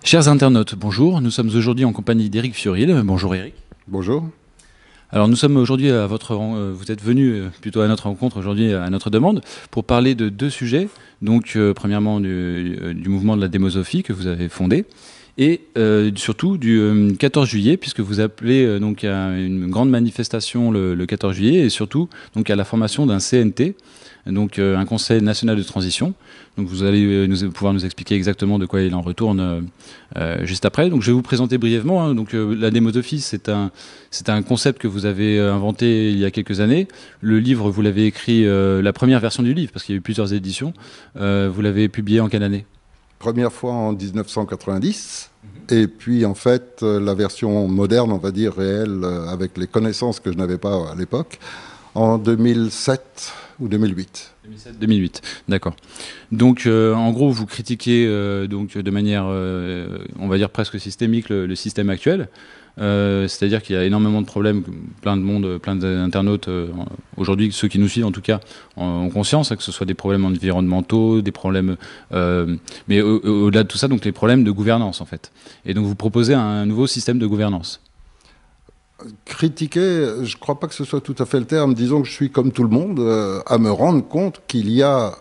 Chers internautes, bonjour. Nous sommes aujourd'hui en compagnie d'Éric Fiorilde. Bonjour Éric. Bonjour. Alors nous sommes aujourd'hui à vous êtes venu plutôt à notre rencontre aujourd'hui à notre demande pour parler de deux sujets. Donc premièrement du mouvement de la démosophie que vous avez fondé et surtout du 14 juillet puisque vous appelez donc à une grande manifestation le 14 juillet et surtout donc à la formation d'un CNT, donc un Conseil national de transition. Donc vous allez pouvoir nous expliquer exactement de quoi il en retourne juste après. Donc je vais vous présenter brièvement. Hein. Donc la démosophie, c'est un concept que vous avez inventé il y a quelques années. Le livre, vous l'avez écrit, la première version du livre, parce qu'il y a eu plusieurs éditions. Vous l'avez publié en quelle année ? Première fois en 1990. Et puis en fait, la version moderne, on va dire réelle, avec les connaissances que je n'avais pas à l'époque, en 2007 ou 2008. 2007-2008, d'accord. Donc, en gros, vous critiquez donc de manière, on va dire presque systémique, le système actuel. C'est-à-dire qu'il y a énormément de problèmes, plein de monde, plein d'internautes aujourd'hui, ceux qui nous suivent en tout cas, ont conscience, hein, que ce soit des problèmes environnementaux, des problèmes, mais au-delà de tout ça, donc les problèmes de gouvernance en fait. Et donc vous proposez un nouveau système de gouvernance. Critiquer, je ne crois pas que ce soit tout à fait le terme. Disons que je suis comme tout le monde à me rendre compte qu'il y a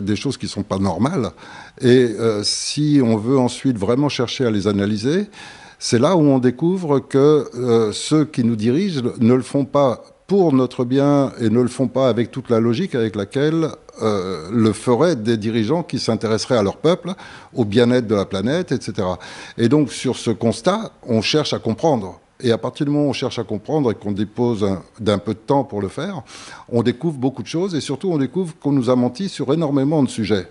des choses qui ne sont pas normales. Et si on veut ensuite vraiment chercher à les analyser, c'est là où on découvre que ceux qui nous dirigent ne le font pas pour notre bien et ne le font pas avec toute la logique avec laquelle le feraient des dirigeants qui s'intéresseraient à leur peuple, au bien-être de la planète, etc. Et donc sur ce constat, on cherche à comprendre. Et à partir du moment où on cherche à comprendre et qu'on dépose d'un peu de temps pour le faire, on découvre beaucoup de choses et surtout on découvre qu'on nous a menti sur énormément de sujets.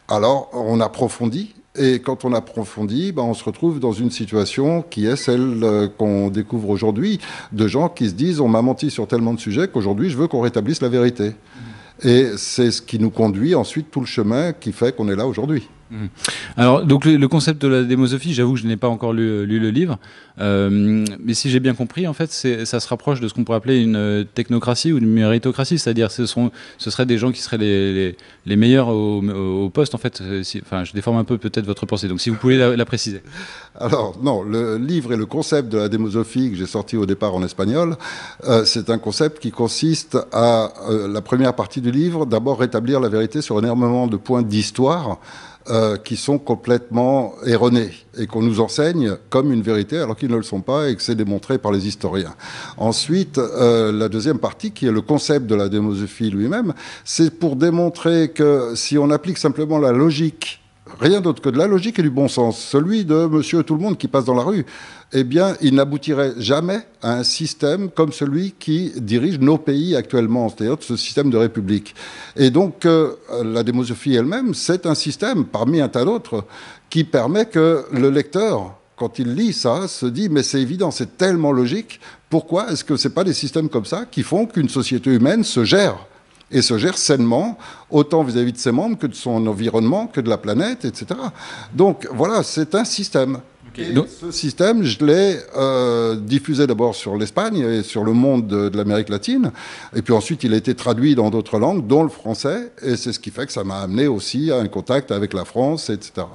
Alors on approfondit et quand on approfondit, on se retrouve dans une situation qui est celle qu'on découvre aujourd'hui, de gens qui se disent on m'a menti sur tellement de sujets qu'aujourd'hui je veux qu'on rétablisse la vérité. Et c'est ce qui nous conduit ensuite tout le chemin qui fait qu'on est là aujourd'hui. Alors, donc le concept de la démosophie, j'avoue que je n'ai pas encore lu le livre, mais si j'ai bien compris, en fait, ça se rapproche de ce qu'on pourrait appeler une technocratie ou une méritocratie, c'est-à-dire ce seraient des gens qui seraient les meilleurs au poste, en fait. Enfin, je déforme un peu peut-être votre pensée, donc si vous pouvez la préciser. Alors, non, le livre et le concept de la démosophie que j'ai sorti au départ en espagnol, c'est un concept qui consiste à, la première partie du livre, d'abord rétablir la vérité sur énormément de points d'histoire, qui sont complètement erronés et qu'on nous enseigne comme une vérité alors qu'ils ne le sont pas et que c'est démontré par les historiens. Ensuite, la deuxième partie, qui est le concept de la démosophie lui-même, c'est pour démontrer que si on applique simplement la logique, rien d'autre que de la logique et du bon sens, celui de monsieur tout le monde qui passe dans la rue, eh bien, il n'aboutirait jamais à un système comme celui qui dirige nos pays actuellement, c'est-à-dire ce système de république. Et donc, la démosophie elle-même, c'est un système, parmi un tas d'autres, qui permet que le lecteur, quand il lit ça, se dit « mais c'est évident, c'est tellement logique, pourquoi est-ce que ce n'est pas des systèmes comme ça qui font qu'une société humaine se gère ?» et se gère sainement, autant vis-à-vis de ses membres que de son environnement, que de la planète, etc. Donc voilà, c'est un système. Okay. Et ce système, je l'ai diffusé d'abord sur l'Espagne et sur le monde de l'Amérique latine, et puis ensuite il a été traduit dans d'autres langues, dont le français, et c'est ce qui fait que ça m'a amené aussi à un contact avec la France, etc.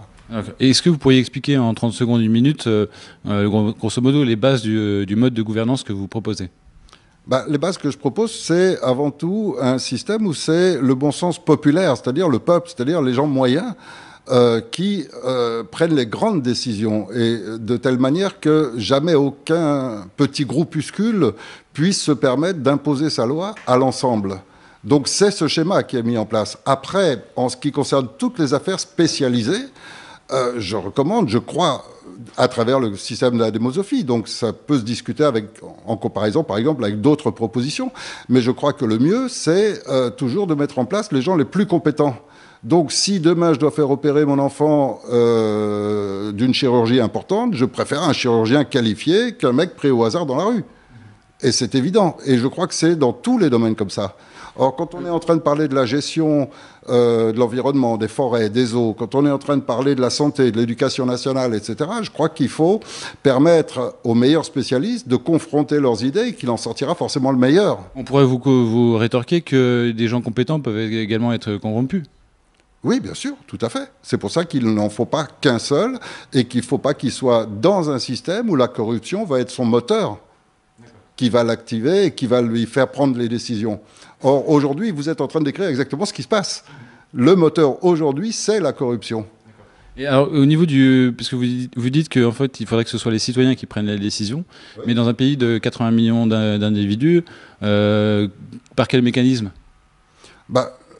Et est-ce que vous pourriez expliquer en 30 secondes, une minute, grosso modo, les bases du mode de gouvernance que vous proposez ? Les bases que je propose, c'est avant tout un système où c'est le bon sens populaire, c'est-à-dire le peuple, c'est-à-dire les gens moyens qui prennent les grandes décisions et de telle manière que jamais aucun petit groupuscule puisse se permettre d'imposer sa loi à l'ensemble. Donc c'est ce schéma qui est mis en place. Après, en ce qui concerne toutes les affaires spécialisées, je recommande, je crois, à travers le système de la démosophie. Donc ça peut se discuter en comparaison, par exemple, avec d'autres propositions. Mais je crois que le mieux, c'est toujours de mettre en place les gens les plus compétents. Donc si demain je dois faire opérer mon enfant d'une chirurgie importante, je préfère un chirurgien qualifié qu'un mec pris au hasard dans la rue. Et c'est évident. Et je crois que c'est dans tous les domaines comme ça. Or, quand on est en train de parler de la gestion de l'environnement, des forêts, des eaux, quand on est en train de parler de la santé, de l'éducation nationale, etc., je crois qu'il faut permettre aux meilleurs spécialistes de confronter leurs idées et qu'il en sortira forcément le meilleur. On pourrait vous rétorquer que des gens compétents peuvent également être corrompus. Oui, bien sûr, tout à fait. C'est pour ça qu'il n'en faut pas qu'un seul et qu'il ne faut pas qu'il soit dans un système où la corruption va être son moteur, qui va l'activer et qui va lui faire prendre les décisions. Or, aujourd'hui, vous êtes en train de décrire exactement ce qui se passe. Le moteur aujourd'hui, c'est la corruption. Et alors, au niveau du... Parce que vous dites qu'en fait, il faudrait que ce soit les citoyens qui prennent la décision, oui. Mais dans un pays de 80 millions d'individus, par quel mécanisme?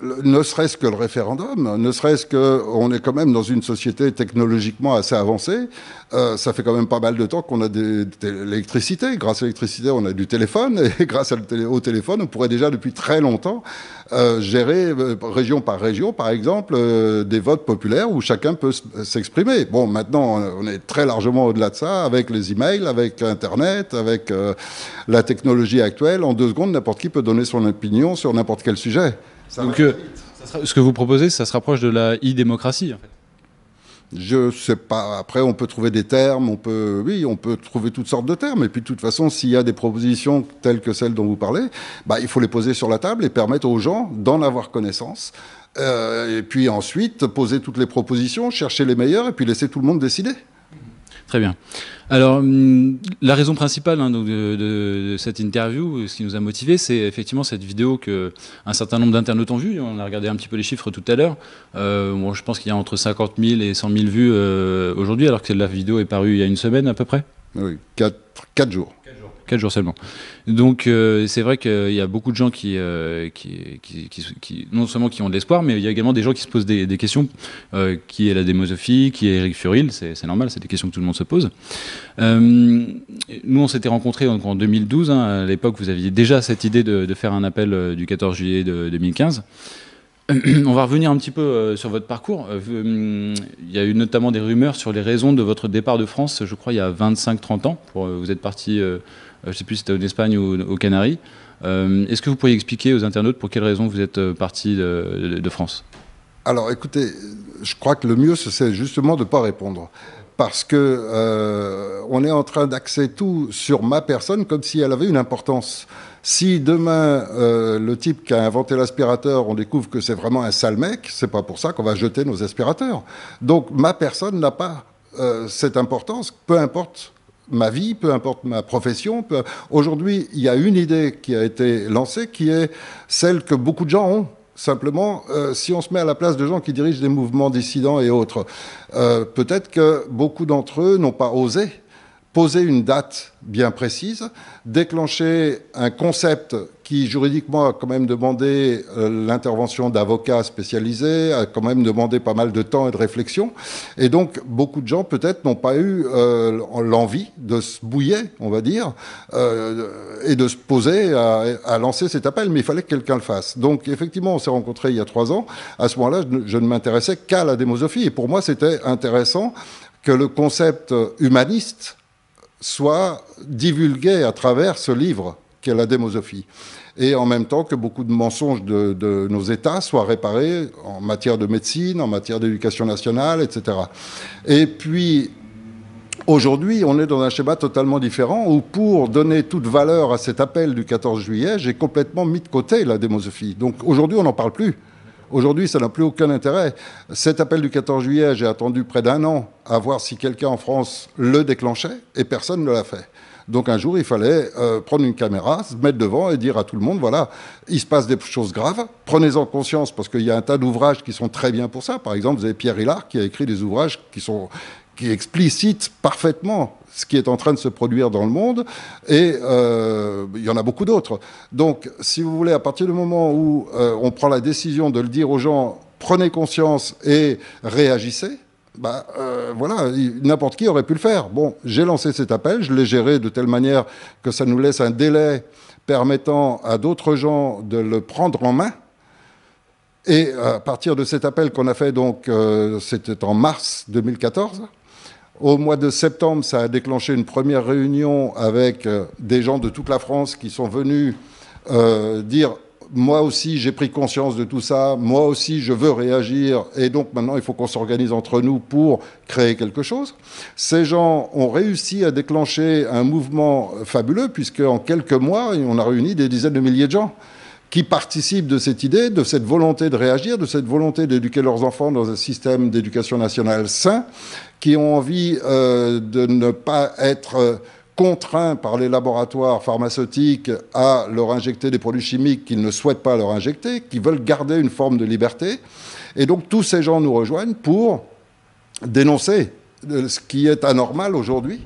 Ne serait-ce que le référendum, ne serait-ce qu'on est quand même dans une société technologiquement assez avancée. Ça fait quand même pas mal de temps qu'on a de l'électricité. Grâce à l'électricité, on a du téléphone. Et grâce au téléphone, on pourrait déjà depuis très longtemps gérer région par région, par exemple, des votes populaires où chacun peut s'exprimer. Bon, maintenant, on est très largement au-delà de ça, avec les emails, avec Internet, avec la technologie actuelle. En 2 secondes, n'importe qui peut donner son opinion sur n'importe quel sujet. Donc, ce que vous proposez, ça se rapproche de la e-démocratie, en fait. Je sais pas. Après, on peut trouver des termes, on peut trouver toutes sortes de termes. Et puis, de toute façon, s'il y a des propositions telles que celles dont vous parlez, il faut les poser sur la table et permettre aux gens d'en avoir connaissance. Et puis ensuite, poser toutes les propositions, chercher les meilleures et puis laisser tout le monde décider. Très bien. Alors, la raison principale de cette interview, ce qui nous a motivés, c'est effectivement cette vidéo qu'un certain nombre d'internautes ont vue. On a regardé un petit peu les chiffres tout à l'heure. Bon, je pense qu'il y a entre 50 000 et 100 000 vues aujourd'hui, alors que la vidéo est parue il y a une semaine à peu près. Oui, 4 jours. 4 jours seulement. Donc c'est vrai qu'il y a beaucoup de gens qui non seulement qui ont de l'espoir, mais il y a également des gens qui se posent des questions. Qui est la démosophie? Qui est Éric Furil? C'est normal, c'est des questions que tout le monde se pose. Nous, on s'était rencontrés en 2012. À l'époque, vous aviez déjà cette idée de faire un appel du 14 juillet 2015. On va revenir un petit peu sur votre parcours. Il y a eu notamment des rumeurs sur les raisons de votre départ de France, je crois, il y a 25-30 ans. Vous êtes parti, je ne sais plus si c'était en Espagne ou aux Canaries. Est-ce que vous pourriez expliquer aux internautes pour quelles raisons vous êtes parti de France? Alors, écoutez, je crois que le mieux, c'est justement de ne pas répondre. Parce que on est en train d'axer tout sur ma personne comme si elle avait une importance. Si demain, le type qui a inventé l'aspirateur, on découvre que c'est vraiment un sale mec, c'est pas pour ça qu'on va jeter nos aspirateurs. Donc ma personne n'a pas cette importance, peu importe ma vie, peu importe ma profession. Aujourd'hui, il y a une idée qui a été lancée qui est celle que beaucoup de gens ont. Simplement, si on se met à la place de gens qui dirigent des mouvements dissidents et autres, peut-être que beaucoup d'entre eux n'ont pas osé poser une date bien précise, déclencher un concept qui juridiquement a quand même demandé l'intervention d'avocats spécialisés, a quand même demandé pas mal de temps et de réflexion. Et donc, beaucoup de gens peut-être n'ont pas eu l'envie de se bouiller, on va dire, et de se poser à lancer cet appel. Mais il fallait que quelqu'un le fasse. Donc, effectivement, on s'est rencontrés il y a 3 ans. À ce moment-là, je ne m'intéressais qu'à la démosophie. Et pour moi, c'était intéressant que le concept humaniste soit divulgué à travers ce livre qu'est la démosophie. Et en même temps que beaucoup de mensonges de nos États soient réparés en matière de médecine, en matière d'éducation nationale, etc. Et puis, aujourd'hui, on est dans un schéma totalement différent où, pour donner toute valeur à cet appel du 14 juillet, j'ai complètement mis de côté la démosophie. Donc aujourd'hui, on n'en parle plus. Aujourd'hui, ça n'a plus aucun intérêt. Cet appel du 14 juillet, j'ai attendu près d'1 an à voir si quelqu'un en France le déclenchait, et personne ne l'a fait. Donc un jour, il fallait prendre une caméra, se mettre devant et dire à tout le monde, voilà, il se passe des choses graves, prenez-en conscience, parce qu'il y a un tas d'ouvrages qui sont très bien pour ça. Par exemple, vous avez Pierre Hillard qui a écrit des ouvrages qui explicitent parfaitement ce qui est en train de se produire dans le monde, et il y en a beaucoup d'autres. Donc, si vous voulez, à partir du moment où on prend la décision de le dire aux gens, prenez conscience et réagissez, voilà, n'importe qui aurait pu le faire. Bon, j'ai lancé cet appel, je l'ai géré de telle manière que ça nous laisse un délai permettant à d'autres gens de le prendre en main. Et à partir de cet appel qu'on a fait, donc, c'était en mars 2014, au mois de septembre, ça a déclenché une première réunion avec des gens de toute la France qui sont venus dire « moi aussi, j'ai pris conscience de tout ça, moi aussi, je veux réagir, et donc maintenant, il faut qu'on s'organise entre nous pour créer quelque chose ». Ces gens ont réussi à déclencher un mouvement fabuleux, puisque en quelques mois, on a réuni des dizaines de milliers de gens qui participent de cette idée, de cette volonté de réagir, de cette volonté d'éduquer leurs enfants dans un système d'éducation nationale sain, qui ont envie de ne pas être contraints par les laboratoires pharmaceutiques à leur injecter des produits chimiques qu'ils ne souhaitent pas leur injecter, qui veulent garder une forme de liberté. Et donc tous ces gens nous rejoignent pour dénoncer ce qui est anormal aujourd'hui.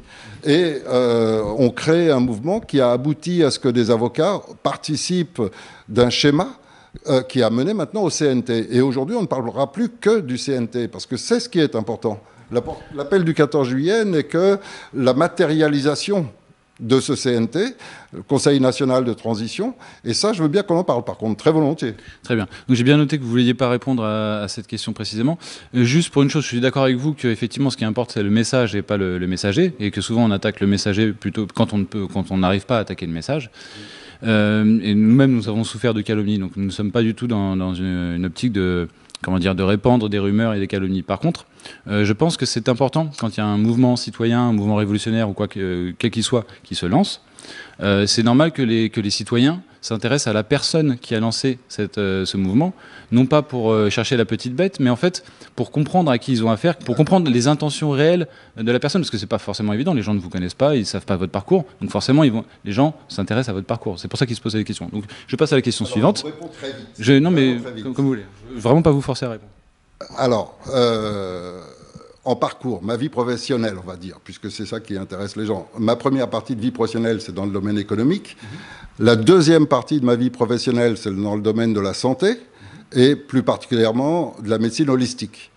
Et on crée un mouvement qui a abouti à ce que des avocats participent d'un schéma qui a mené maintenant au CNT. Et aujourd'hui, on ne parlera plus que du CNT, parce que c'est ce qui est important. L'appel du 14 juillet n'est que la matérialisation de ce CNT, le Conseil national de transition. Et ça, je veux bien qu'on en parle, par contre, très volontiers. Très bien. Donc j'ai bien noté que vous ne vouliez pas répondre à cette question précisément. Juste pour une chose, je suis d'accord avec vous qu'effectivement, ce qui importe, c'est le message et pas le messager, et que souvent on attaque le messager plutôt quand on n'arrive pas à attaquer le message. Et nous-mêmes, nous avons souffert de calomnies, donc nous ne sommes pas du tout dans une optique de répandre des rumeurs et des calomnies. Par contre, je pense que c'est important, quand il y a un mouvement citoyen, un mouvement révolutionnaire ou quel qu'il soit, qui se lance, c'est normal que les citoyens s'intéressent à la personne qui a lancé ce mouvement, non pas pour chercher la petite bête, mais en fait pour comprendre à qui ils ont affaire, pour comprendre les intentions réelles de la personne, parce que c'est pas forcément évident, les gens ne vous connaissent pas, ils savent pas votre parcours, donc forcément les gens s'intéressent à votre parcours. C'est pour ça qu'ils se posent des questions. Donc je passe à la question suivante. Je réponds très vite. Non mais comme vous voulez. Vraiment pas vous forcer à répondre. Alors, en parcours, ma vie professionnelle, on va dire, puisque c'est ça qui intéresse les gens. Ma première partie de vie professionnelle, c'est dans le domaine économique. La deuxième partie de ma vie professionnelle, c'est dans le domaine de la santé, et plus particulièrement de la médecine holistique.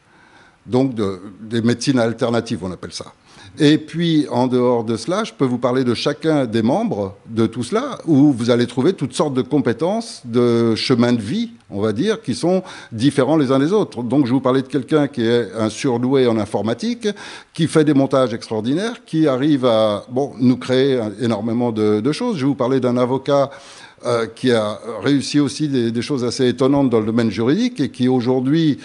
Donc des médecines alternatives, on appelle ça. Et puis, en dehors de cela, je peux vous parler de chacun des membres de tout cela, où vous allez trouver toutes sortes de compétences, de chemins de vie, on va dire, qui sont différents les uns des autres. Donc, je vous parlais de quelqu'un qui est un surdoué en informatique, qui fait des montages extraordinaires, qui arrive à nous créer énormément de choses. Je vais vous parler d'un avocat qui a réussi aussi des choses assez étonnantes dans le domaine juridique et qui aujourd'hui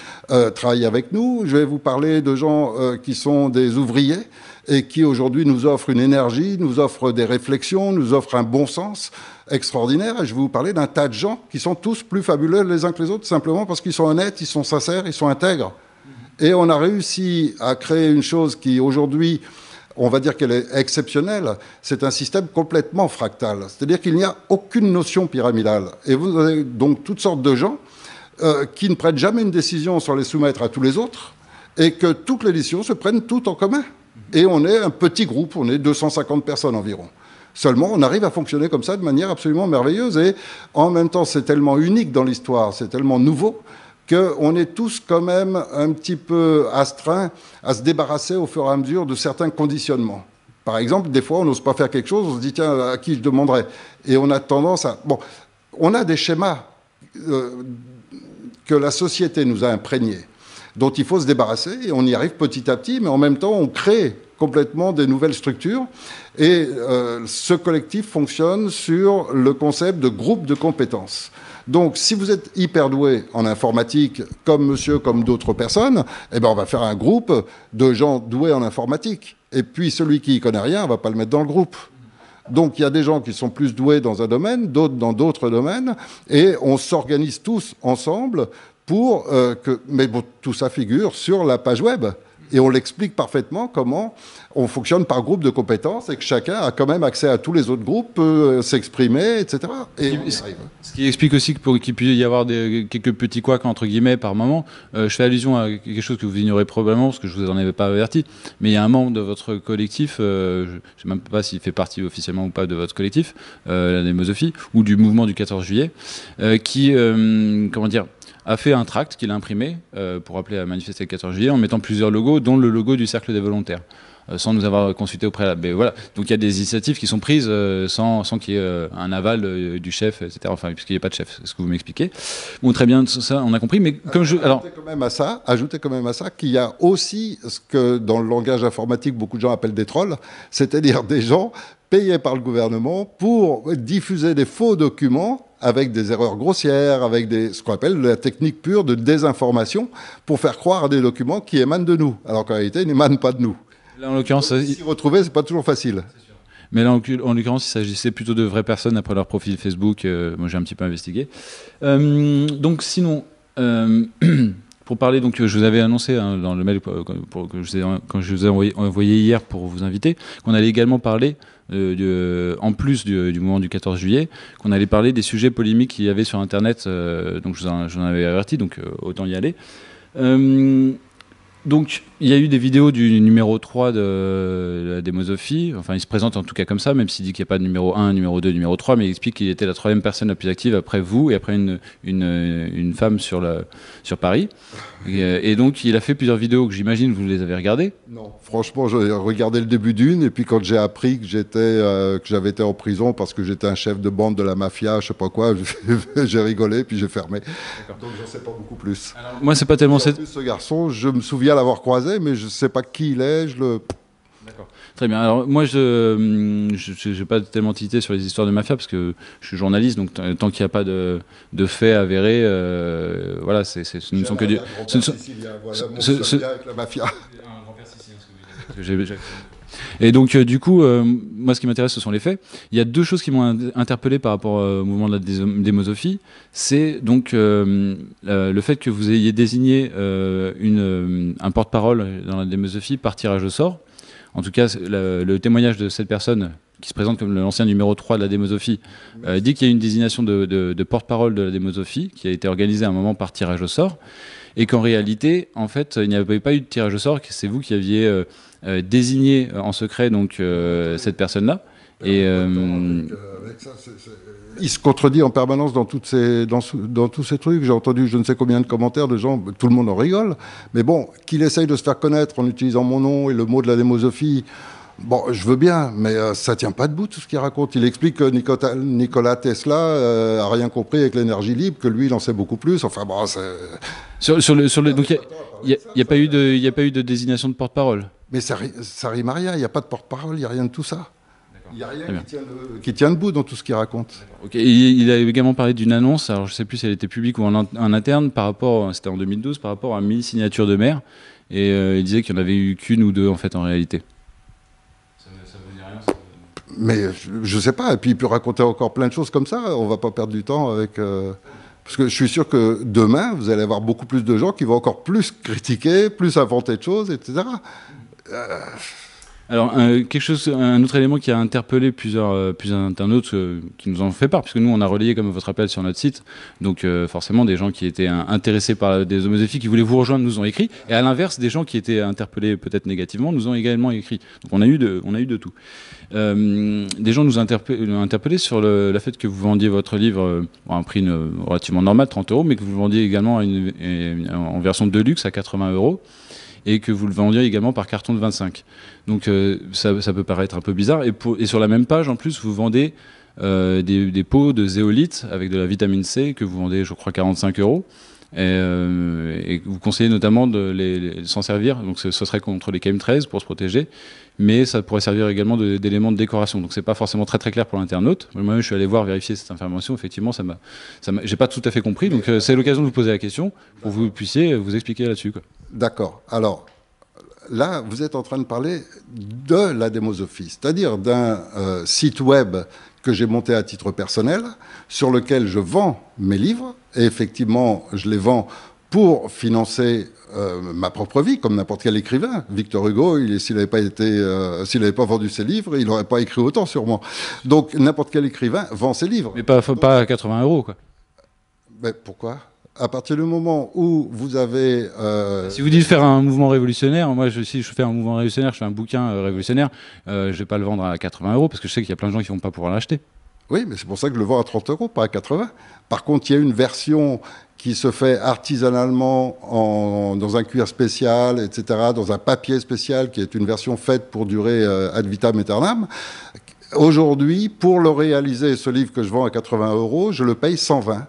travaille avec nous. Je vais vous parler de gens qui sont des ouvriers et qui aujourd'hui nous offrent une énergie, nous offrent des réflexions, nous offrent un bon sens extraordinaire. Et je vais vous parler d'un tas de gens qui sont tous plus fabuleux les uns que les autres, simplement parce qu'ils sont honnêtes, ils sont sincères, ils sont intègres. Et on a réussi à créer une chose qui aujourd'hui, on va dire qu'elle est exceptionnelle, c'est un système complètement fractal. C'est-à-dire qu'il n'y a aucune notion pyramidale. Et vous avez donc toutes sortes de gens qui ne prennent jamais une décision sans les soumettre à tous les autres, et que toutes les décisions se prennent toutes en commun. Et on est un petit groupe, on est 250 personnes environ. Seulement, on arrive à fonctionner comme ça de manière absolument merveilleuse. Et en même temps, c'est tellement unique dans l'histoire, c'est tellement nouveau, qu'on est tous quand même un petit peu astreints à se débarrasser au fur et à mesure de certains conditionnements. Par exemple, des fois, on n'ose pas faire quelque chose, on se dit, tiens, à qui je demanderais? Et on a tendance à... on a des schémas que la société nous a imprégnés, dont il faut se débarrasser, et on y arrive petit à petit, mais en même temps, on crée complètement des nouvelles structures. Et ce collectif fonctionne sur le concept de groupe de compétences. Donc, si vous êtes hyper doué en informatique, comme monsieur, comme d'autres personnes, on va faire un groupe de gens doués en informatique. Et puis, celui qui n'y connaît rien, on ne va pas le mettre dans le groupe. Donc, il y a des gens qui sont plus doués dans un domaine, d'autres dans d'autres domaines, et on s'organise tous ensemble pour que... Mais tout ça figure sur la page web. Et on l'explique parfaitement comment on fonctionne par groupe de compétences et que chacun a quand même accès à tous les autres groupes, peut s'exprimer, etc. Et on y arrive. Ce qui explique aussi qu'il puisse y avoir quelques petits couacs, entre guillemets, par moment. Je fais allusion à quelque chose que vous ignorez probablement, parce que je ne vous en avais pas averti, mais il y a un membre de votre collectif, je ne sais même pas s'il fait partie officiellement ou pas de votre collectif, la Démosophie, ou du mouvement du 14 juillet, qui, a fait un tract qu'il a imprimé pour appeler à manifester le 14 juillet en mettant plusieurs logos, dont le logo du Cercle des volontaires, sans nous avoir consulté au préalable. Mais voilà. Donc il y a des initiatives qui sont prises sans qu'il y ait un aval du chef, etc. Enfin, puisqu'il n'y a pas de chef, c'est ce que vous m'expliquez. Bon, très bien, ça, on a compris. Mais comme ajoutez quand même à ça qu'il y a aussi ce que dans le langage informatique beaucoup de gens appellent des trolls, c'est-à-dire des gens payés par le gouvernement pour diffuser des faux documents avec des erreurs grossières, avec ce qu'on appelle la technique pure de désinformation, pour faire croire à des documents qui émanent de nous, alors qu'en réalité, ils n'émanent pas de nous. Là, en l'occurrence, s'y retrouver, c'est pas toujours facile. Mais là, en l'occurrence, il s'agissait plutôt de vraies personnes après leur profil Facebook. Moi, j'ai un petit peu investigué. Donc, sinon, pour parler, donc, je vous avais annoncé hein, dans le mail quand je vous ai envoyé hier pour vous inviter, qu'on allait également parler, en plus du mouvement du 14 juillet, qu'on allait parler des sujets polémiques qu'il y avait sur Internet. Donc, je vous en avais averti, donc autant y aller. Donc, il y a eu des vidéos du numéro 3 de la démosophie. Enfin, il se présente en tout cas comme ça, même s'il dit qu'il n'y a pas de numéro 1, numéro 2, numéro 3, mais il explique qu'il était la troisième personne la plus active après vous et après une femme sur Paris. Et donc, il a fait plusieurs vidéos que j'imagine vous les avez regardées. Non, franchement, j'ai regardé le début d'une, et puis quand j'ai appris que j'avais été en prison parce que j'étais un chef de bande de la mafia, je sais pas quoi, j'ai rigolé, puis j'ai fermé. Donc, j'en sais pas beaucoup plus. Alors, moi, c'est pas tellement cette... Ce garçon, je me souviens l'avoir croisé, mais je sais pas qui il est. D'accord. Très bien. Alors moi, je n'ai pas tellement tilté sur les histoires de mafia parce que je suis journaliste, donc tant qu'il n'y a pas de faits avérés, voilà, ce ne sont que du. Avec la mafia. Et donc, du coup, moi, ce qui m'intéresse, ce sont les faits. Il y a deux choses qui m'ont interpellé par rapport au mouvement de la démosophie. C'est donc le fait que vous ayez désigné un porte-parole dans la démosophie par tirage au sort. En tout cas, le témoignage de cette personne, qui se présente comme l'ancien numéro 3 de la démosophie, dit qu'il y a une désignation de porte-parole de la démosophie qui a été organisée à un moment par tirage au sort. Et qu'en réalité, en fait, il n'y avait pas eu de tirage au sort, que c'est vous qui aviez désigné en secret donc, cette personne-là. Et il se contredit en permanence dans tous ces trucs. J'ai entendu je ne sais combien de commentaires de gens, tout le monde en rigole. Mais bon, qu'il essaye de se faire connaître en utilisant mon nom et le mot de la démosophie, bon, je veux bien, mais ça tient pas debout tout ce qu'il raconte. Il explique que Nikola Tesla a rien compris avec l'énergie libre, que lui, il en sait beaucoup plus. Enfin bon, c'est... donc il n'y a pas eu de désignation de porte-parole. Mais ça rime à rien. Il n'y a pas de porte-parole, il n'y a rien de tout ça. Il n'y a rien qui tient debout dans tout ce qu'il raconte. Okay. Il a également parlé d'une annonce, alors je ne sais plus si elle était publique ou en interne, c'était en 2012, par rapport à 1000 signatures de maires. Et il disait qu'il n'y en avait eu qu'une ou deux, en fait, en réalité. Ça veut dire rien, ça... Mais je ne sais pas. Et puis il peut raconter encore plein de choses comme ça. On ne va pas perdre du temps avec... Parce que je suis sûr que demain, vous allez avoir beaucoup plus de gens qui vont encore plus critiquer, plus inventer de choses, etc. Alors, un autre élément qui a interpellé plusieurs internautes qui nous en ont fait part, puisque nous, on a relayé comme votre appel sur notre site, donc forcément, des gens qui étaient intéressés par la démosophie, qui voulaient vous rejoindre, nous ont écrit, et à l'inverse, des gens qui étaient interpellés peut-être négativement, nous ont également écrit. Donc, on a eu de tout. Des gens nous ont interpellés sur le fait que vous vendiez votre livre à un prix relativement normal, 30 €, mais que vous le vendiez également en version de luxe à 80 €. Et que vous le vendiez également par carton de 25. Donc ça peut paraître un peu bizarre. Et sur la même page, en plus, vous vendez des pots de zéolite avec de la vitamine C que vous vendez, je crois, 45 €. Et vous conseillez notamment de s'en servir. Donc ce serait contre les chemtrails pour se protéger. Mais ça pourrait servir également d'éléments de décoration. Donc c'est pas forcément très très clair pour l'internaute. Moi-même, je suis allé vérifier cette information. Effectivement, j'ai pas tout à fait compris. Donc c'est l'occasion de vous poser la question pour que vous puissiez vous expliquer là-dessus, quoi. D'accord. Alors, là, vous êtes en train de parler de la démosophie, c'est-à-dire d'un site web que j'ai monté à titre personnel, sur lequel je vends mes livres, et effectivement, je les vends pour financer ma propre vie, comme n'importe quel écrivain. Victor Hugo, s'il n'avait pas vendu ses livres, il n'aurait pas écrit autant, sûrement. Donc, n'importe quel écrivain vend ses livres. Mais pas à 80 €, quoi. Mais pourquoi ? À partir du moment où vous avez... Si vous dites faire un mouvement révolutionnaire, moi, si je fais un mouvement révolutionnaire, je fais un bouquin révolutionnaire, je ne vais pas le vendre à 80 € parce que je sais qu'il y a plein de gens qui ne vont pas pouvoir l'acheter. Oui, mais c'est pour ça que je le vends à 30 €, pas à 80. Par contre, il y a une version qui se fait artisanalement dans un cuir spécial, etc., dans un papier spécial, qui est une version faite pour durer ad vitam aeternam. Aujourd'hui, pour le réaliser, ce livre que je vends à 80 €, je le paye 120.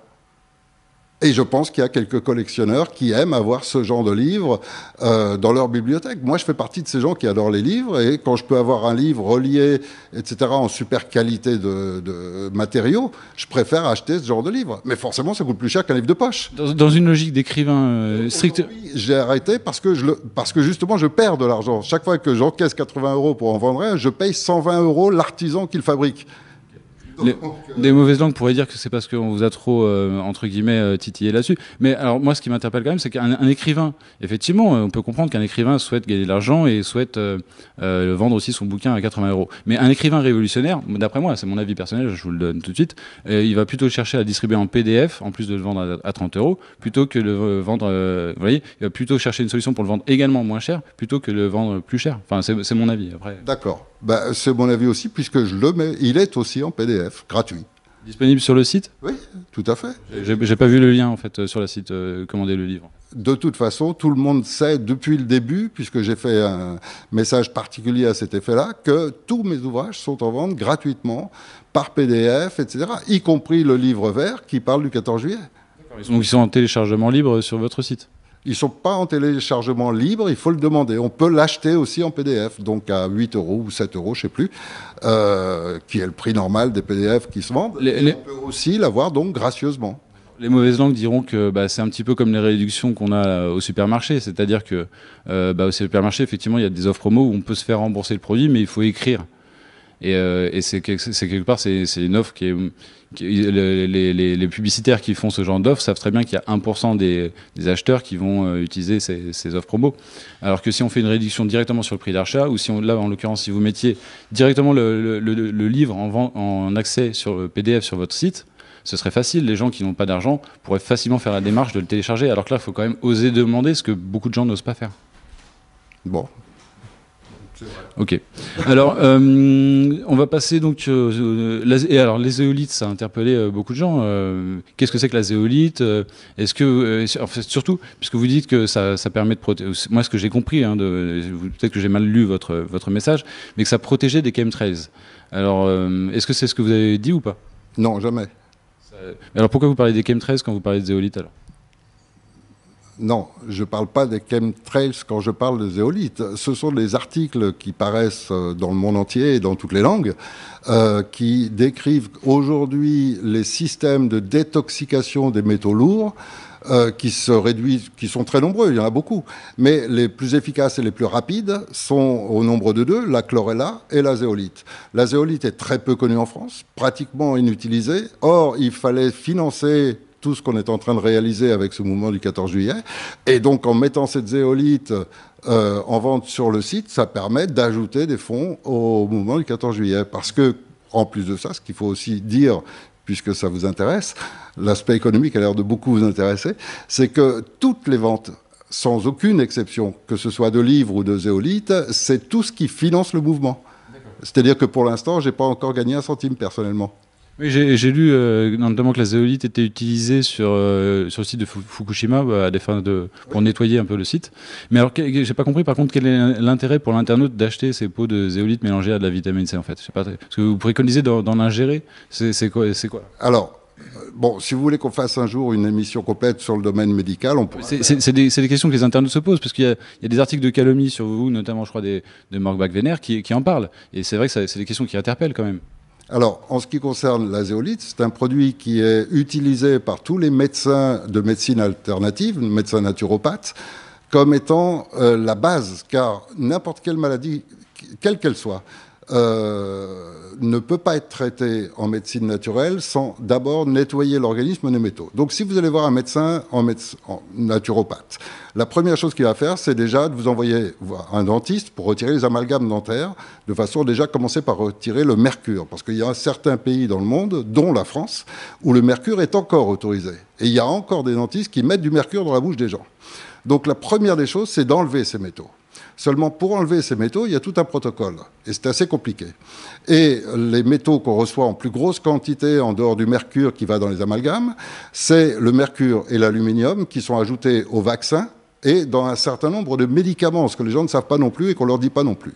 Et je pense qu'il y a quelques collectionneurs qui aiment avoir ce genre de livres dans leur bibliothèque. Moi, je fais partie de ces gens qui adorent les livres, et quand je peux avoir un livre relié, etc., en super qualité de matériaux, je préfère acheter ce genre de livre. Mais forcément, ça coûte plus cher qu'un livre de poche. Dans une logique d'écrivain strict. J'ai arrêté parce que justement, je perds de l'argent. Chaque fois que j'encaisse 80 € pour en vendre un, je paye 120 € l'artisan qui le fabrique. Les mauvaises langues pourraient dire que c'est parce qu'on vous a trop, entre guillemets, titillé là-dessus. Mais alors, moi, ce qui m'interpelle quand même, c'est qu'un écrivain, effectivement, on peut comprendre qu'un écrivain souhaite gagner de l'argent et souhaite vendre aussi son bouquin à 80 €. Mais un écrivain révolutionnaire, d'après moi, c'est mon avis personnel, je vous le donne tout de suite, il va plutôt chercher à distribuer en PDF, en plus de le vendre à 30 €, plutôt que le vendre, vous voyez, il va plutôt chercher une solution pour le vendre également moins cher, plutôt que le vendre plus cher. Enfin, c'est mon avis, après. D'accord. Ben, c'est mon avis aussi, puisque je le mets, il est aussi en PDF, gratuit. Disponible sur le site? Oui, tout à fait. J'ai pas vu le lien, en fait, sur le site, commander le livre. De toute façon, tout le monde sait depuis le début, puisque j'ai fait un message particulier à cet effet-là, que tous mes ouvrages sont en vente gratuitement, par PDF, etc., y compris le livre vert qui parle du 14 juillet. Donc ils sont en téléchargement libre sur votre site? Ils ne sont pas en téléchargement libre, il faut le demander. On peut l'acheter aussi en PDF, donc à 8 € ou 7 €, je ne sais plus, qui est le prix normal des PDF qui se vendent. On peut aussi l'avoir donc gracieusement. Les mauvaises langues diront que c'est un petit peu comme les réductions qu'on a au supermarché, c'est-à-dire que au supermarché, effectivement, il y a des offres promo où on peut se faire rembourser le produit, mais il faut écrire. Et c'est quelque part, c'est une offre les publicitaires qui font ce genre d'offres savent très bien qu'il y a 1% des acheteurs qui vont utiliser ces offres promo. Alors que si on fait une réduction directement sur le prix d'achat, ou si là, en l'occurrence, si vous mettiez directement le livre en accès sur le PDF sur votre site, ce serait facile. Les gens qui n'ont pas d'argent pourraient facilement faire la démarche de le télécharger. Alors que là, il faut quand même oser demander, ce que beaucoup de gens n'osent pas faire. Bon. Ok. Alors, on va passer donc. Et alors, les zéolites, ça a interpellé beaucoup de gens. Qu'est-ce que c'est que la zéolite? Est-ce que, en fait, surtout, puisque vous dites que ça permet de protéger. Moi, ce que j'ai compris, peut-être que j'ai mal lu votre message, mais que ça protégeait des chemtrails. Alors, est-ce que c'est ce que vous avez dit ou pas? Non, jamais. Alors, pourquoi vous parlez des chemtrails quand vous parlez de zéolite alors? Non, je ne parle pas des chemtrails quand je parle de zéolite. Ce sont des articles qui paraissent dans le monde entier et dans toutes les langues, qui décrivent aujourd'hui les systèmes de détoxication des métaux lourds, qui se réduisent, qui sont très nombreux, il y en a beaucoup. Mais les plus efficaces et les plus rapides sont au nombre de deux, la chlorella et la zéolite. La zéolite est très peu connue en France, pratiquement inutilisée. Or, il fallait financer tout ce qu'on est en train de réaliser avec ce mouvement du 14 juillet. Et donc, en mettant cette zéolite en vente sur le site, ça permet d'ajouter des fonds au mouvement du 14 juillet. Parce que, en plus de ça, ce qu'il faut aussi dire, puisque ça vous intéresse, l'aspect économique a l'air de beaucoup vous intéresser, c'est que toutes les ventes, sans aucune exception, que ce soit de livres ou de zéolite, c'est tout ce qui finance le mouvement. C'est-à-dire que pour l'instant, je n'ai pas encore gagné un centime personnellement. Oui, j'ai lu notamment que la zéolite était utilisée sur le site de Fukushima à des fins pour nettoyer un peu le site. Mais alors, j'ai pas compris par contre quel est l'intérêt pour l'internaute d'acheter ces pots de zéolite mélangés à de la vitamine C en fait. Je sais pas, parce que vous préconisez d'en ingérer, c'est quoi? Alors, bon, si vous voulez qu'on fasse un jour une émission complète sur le domaine médical, on pourra... C'est des questions que les internautes se posent, parce qu'il y a des articles de calomnie sur vous, notamment je crois de Marc Bacvener, qui en parlent. Et c'est vrai que c'est des questions qui interpellent quand même. Alors, en ce qui concerne la zéolite, c'est un produit qui est utilisé par tous les médecins de médecine alternative, médecins naturopathes, comme étant la base, car n'importe quelle maladie, quelle qu'elle soit, ne peut pas être traitée en médecine naturelle sans d'abord nettoyer l'organisme des métaux. Donc si vous allez voir un médecin en naturopathe, la première chose qu'il va faire, c'est déjà de vous envoyer voir un dentiste pour retirer les amalgames dentaires, de façon déjà commencer par retirer le mercure, parce qu'il y a certains pays dans le monde, dont la France, où le mercure est encore autorisé. Et il y a encore des dentistes qui mettent du mercure dans la bouche des gens. Donc la première des choses, c'est d'enlever ces métaux. Seulement, pour enlever ces métaux, il y a tout un protocole. Et c'est assez compliqué. Et les métaux qu'on reçoit en plus grosse quantité, en dehors du mercure qui va dans les amalgames, c'est le mercure et l'aluminium qui sont ajoutés aux vaccins et dans un certain nombre de médicaments, ce que les gens ne savent pas non plus et qu'on ne leur dit pas non plus.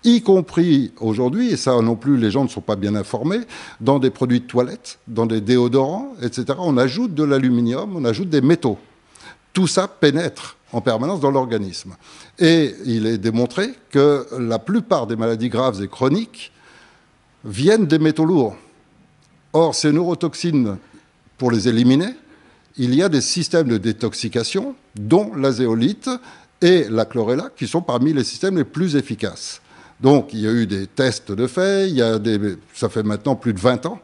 Y compris aujourd'hui, et ça non plus les gens ne sont pas bien informés, dans des produits de toilette, dans des déodorants, etc. On ajoute de l'aluminium, on ajoute des métaux. Tout ça pénètre en permanence dans l'organisme. Et il est démontré que la plupart des maladies graves et chroniques viennent des métaux lourds. Or, ces neurotoxines, pour les éliminer, il y a des systèmes de détoxication, dont la zéolite et la chlorella, qui sont parmi les systèmes les plus efficaces. Donc, il y a eu des tests de fait, ça fait maintenant plus de 20 ans,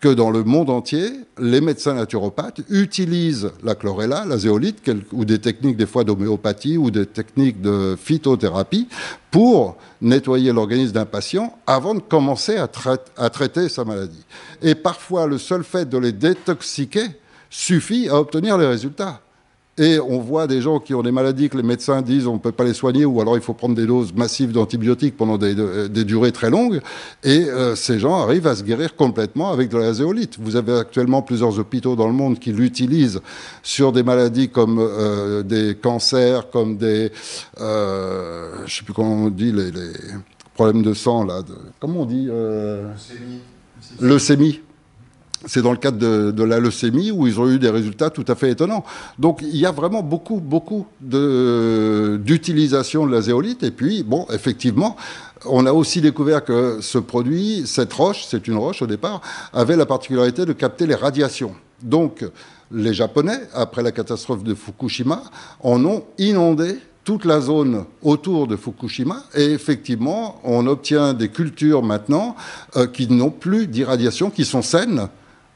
que dans le monde entier, les médecins naturopathes utilisent la chlorella, la zéolite, ou des techniques des fois d'homéopathie ou des techniques de phytothérapie pour nettoyer l'organisme d'un patient avant de commencer à traiter sa maladie. Et parfois, le seul fait de les détoxiquer suffit à obtenir les résultats. Et on voit des gens qui ont des maladies que les médecins disent on ne peut pas les soigner ou alors il faut prendre des doses massives d'antibiotiques pendant des durées très longues. Et ces gens arrivent à se guérir complètement avec de la zéolite. Vous avez actuellement plusieurs hôpitaux dans le monde qui l'utilisent sur des maladies comme des cancers, comme des... je ne sais plus comment on dit, les problèmes de sang, là. Comment on dit leucémie. C'est dans le cadre de la leucémie où ils ont eu des résultats tout à fait étonnants. Donc il y a vraiment beaucoup d'utilisation de la zéolite. Et puis, bon, effectivement, on a aussi découvert que ce produit, cette roche, c'est une roche au départ, avait la particularité de capter les radiations. Donc les Japonais, après la catastrophe de Fukushima, en ont inondé toute la zone autour de Fukushima, et effectivement, on obtient des cultures maintenant qui n'ont plus d'irradiation, qui sont saines,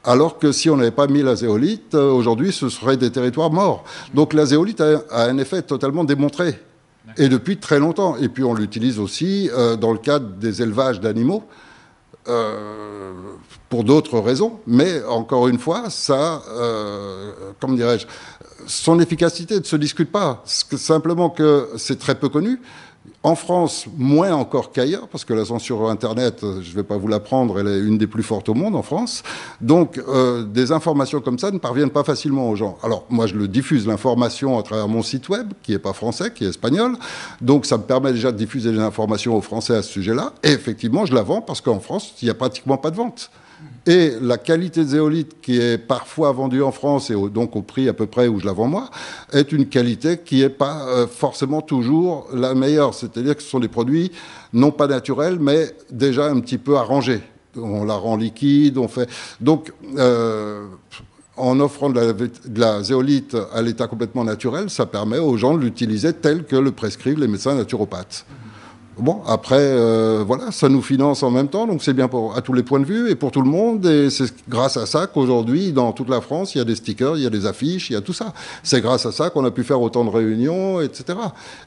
alors que si on n'avait pas mis la zéolite, aujourd'hui, ce seraient des territoires morts. Donc la zéolite a un effet totalement démontré, et depuis très longtemps. Et puis on l'utilise aussi dans le cadre des élevages d'animaux, pour d'autres raisons. Mais encore une fois, ça, comment dirais-je, son efficacité ne se discute pas. Simplement que c'est très peu connu. En France, moins encore qu'ailleurs, parce que la censure Internet, je ne vais pas vous l'apprendre, elle est une des plus fortes au monde en France. Donc, des informations comme ça ne parviennent pas facilement aux gens. Alors, moi, je le diffuse, l'information, à travers mon site web, qui n'est pas français, qui est espagnol. Donc, ça me permet déjà de diffuser des informations aux Français à ce sujet-là. Et effectivement, je la vends parce qu'en France, il n'y a pratiquement pas de vente. Et la qualité de zéolite qui est parfois vendue en France, et donc au prix à peu près où je la vends moi, est une qualité qui n'est pas forcément toujours la meilleure. C'est-à-dire que ce sont des produits non pas naturels, mais déjà un petit peu arrangés. On la rend liquide, on fait... Donc, en offrant de la zéolite à l'état complètement naturel, ça permet aux gens de l'utiliser tel que le prescrivent les médecins naturopathes. Bon, après, voilà, ça nous finance en même temps, donc c'est bien à tous les points de vue et pour tout le monde. Et c'est grâce à ça qu'aujourd'hui, dans toute la France, il y a des stickers, il y a des affiches, il y a tout ça. C'est grâce à ça qu'on a pu faire autant de réunions, etc.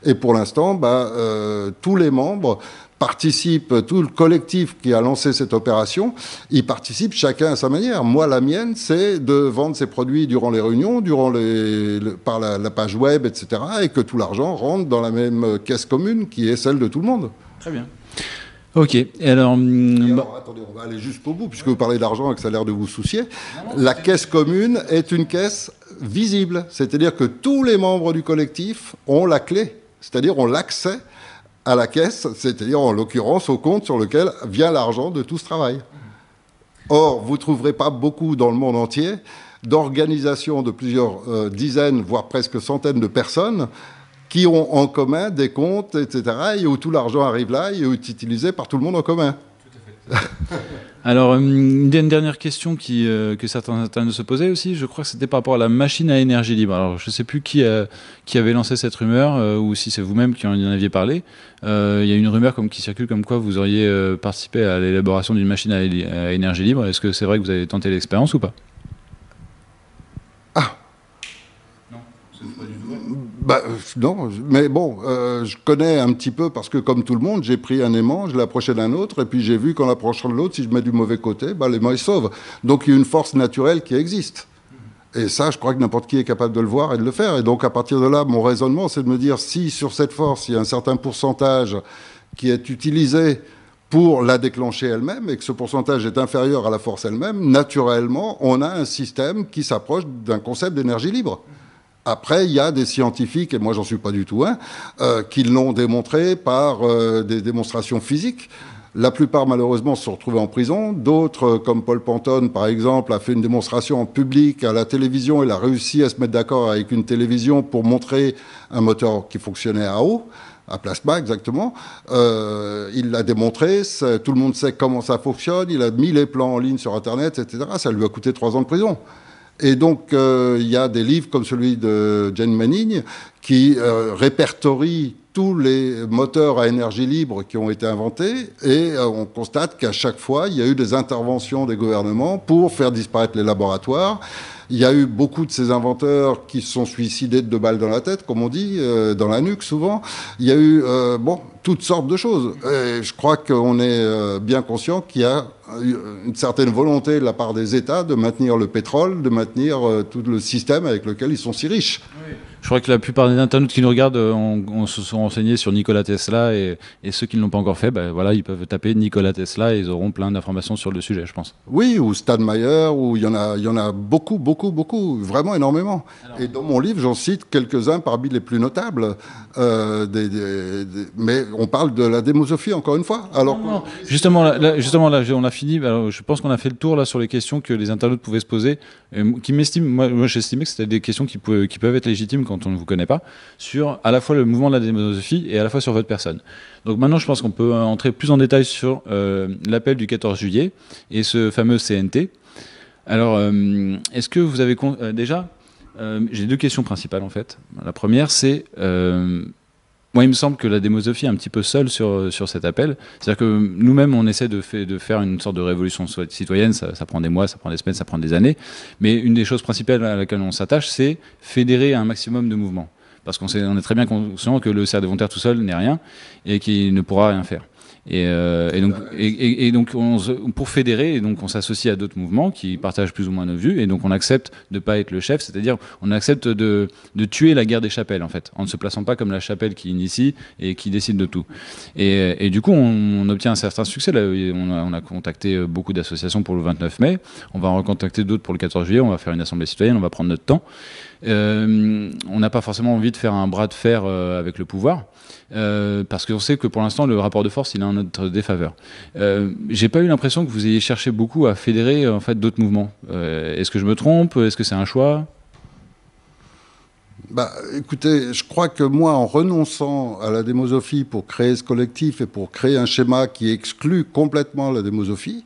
Et pour l'instant, tous les membres participent, tout le collectif qui a lancé cette opération, ils participent chacun à sa manière. Moi, la mienne, c'est de vendre ces produits durant les réunions, par la page web, etc., et que tout l'argent rentre dans la même caisse commune qui est celle de tout le monde. Très bien. Ok. Et alors, attendez, on va aller jusqu'au bout, puisque vous parlez d'argent et que ça a l'air de vous soucier. La caisse commune est une caisse visible, c'est-à-dire que tous les membres du collectif ont la clé, c'est-à-dire ont l'accès à la caisse, c'est-à-dire en l'occurrence au compte sur lequel vient l'argent de tout ce travail. Or, vous ne trouverez pas beaucoup dans le monde entier d'organisations de plusieurs dizaines, voire presque centaines de personnes qui ont en commun des comptes, etc., et où tout l'argent arrive là et est utilisé par tout le monde en commun. Tout à fait. Alors, une dernière question que certains se posaient aussi, je crois que c'était par rapport à la machine à énergie libre. Alors, je ne sais plus qui avait lancé cette rumeur, ou si c'est vous-même qui en aviez parlé. Il y a une rumeur qui circule comme quoi vous auriez participé à l'élaboration d'une machine à énergie libre. Est-ce que c'est vrai que vous avez tenté l'expérience ou pas ? Ah. Non, c'est pas du tout vrai. Non, mais bon, je connais un petit peu parce que comme tout le monde, j'ai pris un aimant, je l'ai approché d'un autre, et puis j'ai vu qu'en l'approchant de l'autre, si je mets du mauvais côté, l'aimant il sauve. Donc il y a une force naturelle qui existe. Et ça, je crois que n'importe qui est capable de le voir et de le faire. Et donc à partir de là, mon raisonnement, c'est de me dire si sur cette force, il y a un certain pourcentage qui est utilisé pour la déclencher elle-même, et que ce pourcentage est inférieur à la force elle-même, naturellement, on a un système qui s'approche d'un concept d'énergie libre. Après, il y a des scientifiques, et moi j'en suis pas du tout un, qui l'ont démontré par des démonstrations physiques. La plupart, malheureusement, se sont retrouvés en prison. D'autres, comme Paul Pantone, par exemple, a fait une démonstration en public à la télévision. Il a réussi à se mettre d'accord avec une télévision pour montrer un moteur qui fonctionnait à eau, à plasma exactement. Il l'a démontré. Tout le monde sait comment ça fonctionne. Il a mis les plans en ligne sur Internet, etc. Ça lui a coûté 3 ans de prison. Et donc, il y a des livres comme celui de Jane Manning qui répertorient tous les moteurs à énergie libre qui ont été inventés et on constate qu'à chaque fois, il y a eu des interventions des gouvernements pour faire disparaître les laboratoires. Il y a eu beaucoup de ces inventeurs qui se sont suicidés de 2 balles dans la tête, comme on dit, dans la nuque souvent. Il y a eu toutes sortes de choses. Et je crois qu'on est bien conscient qu'il y a une certaine volonté de la part des États de maintenir le pétrole, de maintenir tout le système avec lequel ils sont si riches. Oui. Je crois que la plupart des internautes qui nous regardent on se sont renseignés sur Nikola Tesla et ceux qui ne l'ont pas encore fait, voilà, ils peuvent taper Nikola Tesla et ils auront plein d'informations sur le sujet, je pense. Oui, ou Stan Meyer, ou il y en a beaucoup, vraiment énormément. Alors, et dans mon livre, j'en cite quelques-uns parmi les plus notables. Mais on parle de la démosophie, encore une fois. Alors, non. Justement, là, on a fini. Alors, je pense qu'on a fait le tour là sur les questions que les internautes pouvaient se poser. Moi, j'estimais que c'était des questions qui peuvent être légitimes quand on ne vous connaît pas, sur à la fois le mouvement de la démosophie et à la fois sur votre personne. Donc maintenant, je pense qu'on peut entrer plus en détail sur l'appel du 14 juillet et ce fameux CNT. Alors, est-ce que vous avez déjà j'ai 2 questions principales en fait. La première, c'est moi, il me semble que la démosophie est un petit peu seule sur cet appel. C'est-à-dire que nous-mêmes, on essaie de faire une sorte de révolution citoyenne. Ça prend des mois, ça prend des semaines, ça prend des années. Mais une des choses principales à laquelle on s'attache, c'est fédérer un maximum de mouvements. Parce qu'on est très bien conscient que le cercle volontaire tout seul n'est rien et qu'il ne pourra rien faire. Et donc pour fédérer, donc on s'associe à d'autres mouvements qui partagent plus ou moins nos vues, et donc on accepte de ne pas être le chef, c'est-à-dire on accepte de tuer la guerre des chapelles en fait, en ne se plaçant pas comme la chapelle qui initie et qui décide de tout. Et du coup on obtient un certain succès. Là, on a contacté beaucoup d'associations pour le 29 mai, on va en recontacter d'autres pour le 14 juillet, on va faire une assemblée citoyenne, on va prendre notre temps. On n'a pas forcément envie de faire un bras de fer avec le pouvoir, parce qu'on sait que pour l'instant le rapport de force il est en notre défaveur. J'ai pas eu l'impression que vous ayez cherché beaucoup à fédérer en fait d'autres mouvements. Est-ce que je me trompe? Est-ce que c'est un choix? Écoutez, je crois que moi, en renonçant à la démosophie pour créer ce collectif et pour créer un schéma qui exclut complètement la démosophie,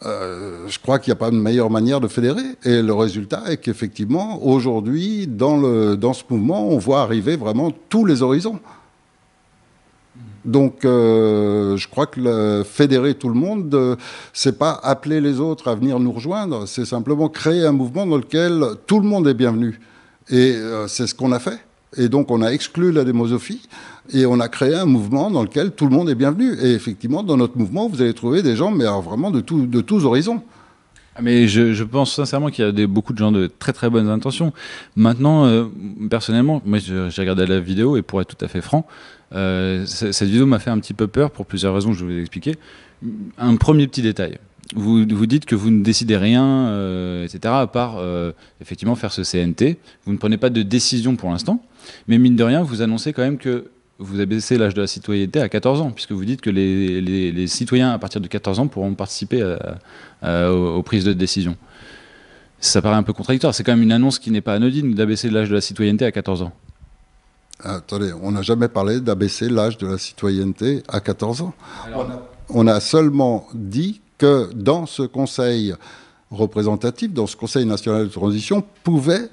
je crois qu'il n'y a pas de meilleure manière de fédérer. Et le résultat est qu'effectivement, aujourd'hui, dans ce mouvement, on voit arriver vraiment tous les horizons. Donc, je crois que fédérer tout le monde, c'est pas appeler les autres à venir nous rejoindre, c'est simplement créer un mouvement dans lequel tout le monde est bienvenu. Et c'est ce qu'on a fait. Et donc, on a exclu la démosophie et on a créé un mouvement dans lequel tout le monde est bienvenu. Et effectivement, dans notre mouvement, vous allez trouver des gens, mais alors vraiment de tous horizons. Mais je pense sincèrement qu'il y a beaucoup de gens de très très bonnes intentions. Maintenant, personnellement, moi j'ai regardé la vidéo et pour être tout à fait franc, cette vidéo m'a fait un petit peu peur pour plusieurs raisons que je vais vous expliquer. Un premier petit détail. Vous dites que vous ne décidez rien, etc., à part effectivement faire ce CNT. Vous ne prenez pas de décision pour l'instant, mais mine de rien, vous annoncez quand même que vous abaissez l'âge de la citoyenneté à 14 ans, puisque vous dites que les citoyens à partir de 14 ans pourront participer aux prises de décision. Ça paraît un peu contradictoire. C'est quand même une annonce qui n'est pas anodine d'abaisser l'âge de la citoyenneté à 14 ans. Attendez, on n'a jamais parlé d'abaisser l'âge de la citoyenneté à 14 ans. On a seulement dit que dans ce conseil représentatif, dans ce conseil national de transition, pouvaient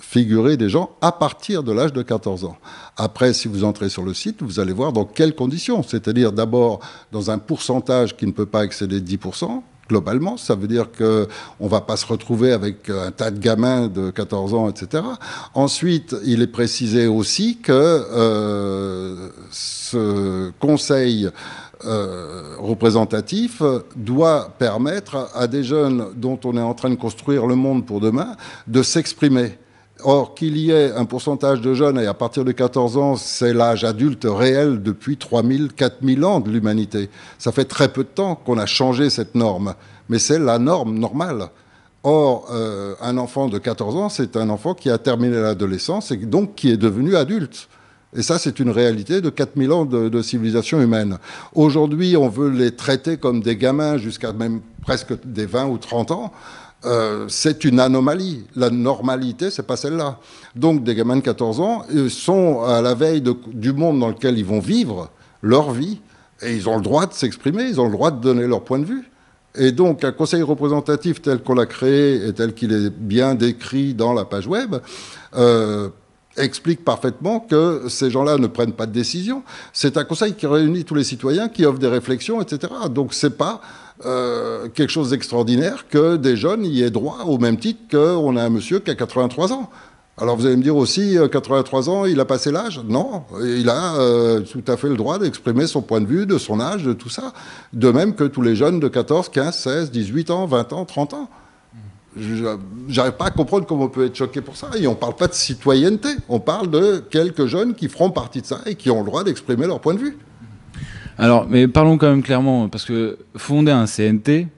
figurer des gens à partir de l'âge de 14 ans. Après, si vous entrez sur le site, vous allez voir dans quelles conditions. C'est-à-dire d'abord dans un pourcentage qui ne peut pas excéder 10%. Globalement, ça veut dire qu'on ne va pas se retrouver avec un tas de gamins de 14 ans, etc. Ensuite, il est précisé aussi que ce conseil représentatif doit permettre à des jeunes dont on est en train de construire le monde pour demain de s'exprimer. Or, qu'il y ait un pourcentage de jeunes, et à partir de 14 ans, c'est l'âge adulte réel depuis 3000, 4000 ans de l'humanité. Ça fait très peu de temps qu'on a changé cette norme, mais c'est la norme normale. Or, un enfant de 14 ans, c'est un enfant qui a terminé l'adolescence et donc qui est devenu adulte. Et ça, c'est une réalité de 4000 ans de civilisation humaine. Aujourd'hui, on veut les traiter comme des gamins jusqu'à même presque des 20 ou 30 ans. C'est une anomalie. La normalité, c'est pas celle-là. Donc, des gamins de 14 ans sont à la veille du monde dans lequel ils vont vivre leur vie, et ils ont le droit de s'exprimer, ils ont le droit de donner leur point de vue. Et donc, un conseil représentatif tel qu'on l'a créé et tel qu'il est bien décrit dans la page web, explique parfaitement que ces gens-là ne prennent pas de décision. C'est un conseil qui réunit tous les citoyens, qui offre des réflexions, etc. Donc, c'est pas quelque chose d'extraordinaire que des jeunes y aient droit au même titre qu'on a un monsieur qui a 83 ans. Alors vous allez me dire aussi, 83 ans, il a passé l'âge? Non, il a tout à fait le droit d'exprimer son point de vue, de son âge, de tout ça. De même que tous les jeunes de 14, 15, 16, 18 ans, 20 ans, 30 ans. J'arrive pas à comprendre comment on peut être choqué pour ça. Et on parle pas de citoyenneté, on parle de quelques jeunes qui feront partie de ça et qui ont le droit d'exprimer leur point de vue. Alors, mais parlons quand même clairement, parce que fonder un CNT,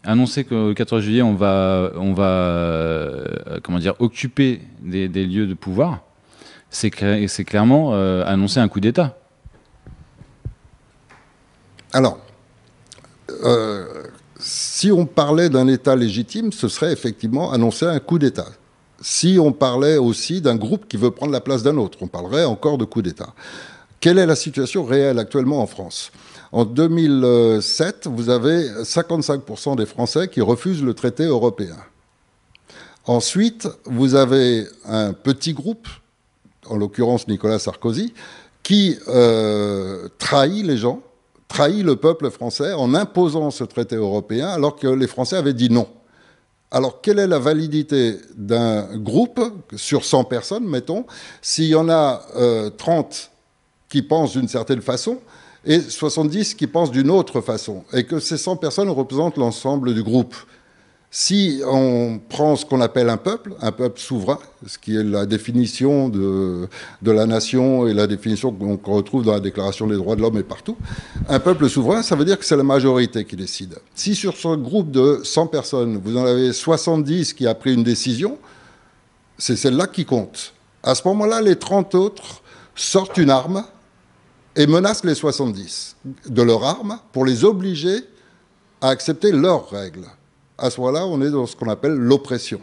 annoncer qu'au 14 juillet, on va comment dire, occuper des lieux de pouvoir, c'est clairement annoncer un coup d'État. Alors, si on parlait d'un État légitime, ce serait effectivement annoncer un coup d'État. Si on parlait aussi d'un groupe qui veut prendre la place d'un autre, on parlerait encore de coup d'État. Quelle est la situation réelle actuellement en France ? En 2007, vous avez 55% des Français qui refusent le traité européen. Ensuite, vous avez un petit groupe, en l'occurrence Nicolas Sarkozy, qui trahit les gens, trahit le peuple français en imposant ce traité européen alors que les Français avaient dit non. Alors, quelle est la validité d'un groupe sur 100 personnes, mettons, s'il y en a 30 qui pensent d'une certaine façon et 70 qui pensent d'une autre façon, et que ces 100 personnes représentent l'ensemble du groupe? Si on prend ce qu'on appelle un peuple souverain, ce qui est la définition de la nation et la définition qu'on retrouve dans la Déclaration des droits de l'homme et partout, un peuple souverain, ça veut dire que c'est la majorité qui décide. Si sur ce groupe de 100 personnes, vous en avez 70 qui a pris une décision, c'est celle-là qui compte. À ce moment-là, les 30 autres sortent une arme et menacent les 70 de leur arme pour les obliger à accepter leurs règles. À ce moment-là, on est dans ce qu'on appelle l'oppression.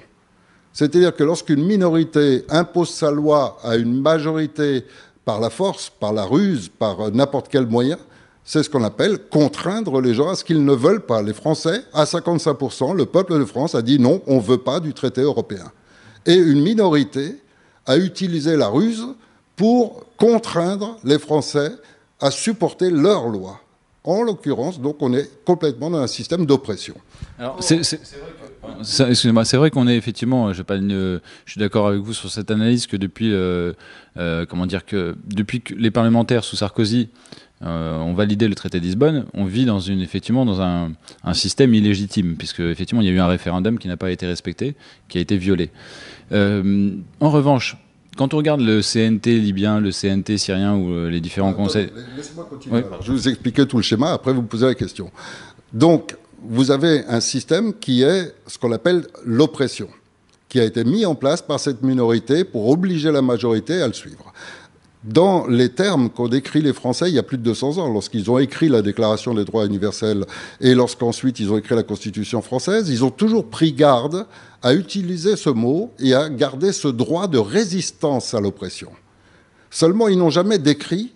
C'est-à-dire que lorsqu'une minorité impose sa loi à une majorité par la force, par la ruse, par n'importe quel moyen, c'est ce qu'on appelle contraindre les gens à ce qu'ils ne veulent pas. Les Français, à 55%, le peuple de France a dit non, on ne veut pas du traité européen. Et une minorité a utilisé la ruse pour contraindre les Français à supporter leurs lois. En l'occurrence, donc, on est complètement dans un système d'oppression. Alors, excusez-moi, c'est vrai qu'on est effectivement, je suis d'accord avec vous sur cette analyse que depuis, depuis que les parlementaires sous Sarkozy ont validé le traité de Lisbonne, on vit effectivement dans un système illégitime, puisque effectivement il y a eu un référendum qui n'a pas été respecté, qui a été violé. En revanche, quand on regarde le CNT libyen, le CNT syrien ou les différents conseils... Laissez-moi continuer. Oui. Je vais vous expliquer tout le schéma, après vous me posez la question. Donc, vous avez un système qui est ce qu'on appelle l'oppression, qui a été mis en place par cette minorité pour obliger la majorité à le suivre. Dans les termes qu'ont décrit les Français il y a plus de 200 ans, lorsqu'ils ont écrit la Déclaration des droits universels et lorsqu'ensuite ils ont écrit la Constitution française, ils ont toujours pris garde à utiliser ce mot et à garder ce droit de résistance à l'oppression. Seulement, ils n'ont jamais décrit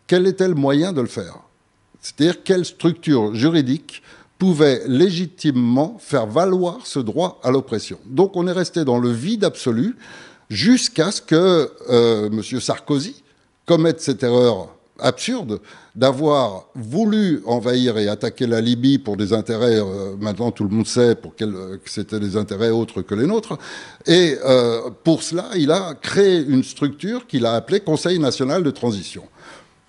quel était le moyen de le faire. C'est-à-dire quelle structure juridique pouvait légitimement faire valoir ce droit à l'oppression. Donc on est resté dans le vide absolu jusqu'à ce que M. Sarkozy commette cette erreur absurde d'avoir voulu envahir et attaquer la Libye pour des intérêts, maintenant tout le monde sait que c'était des intérêts autres que les nôtres, et pour cela, il a créé une structure qu'il a appelée Conseil national de transition.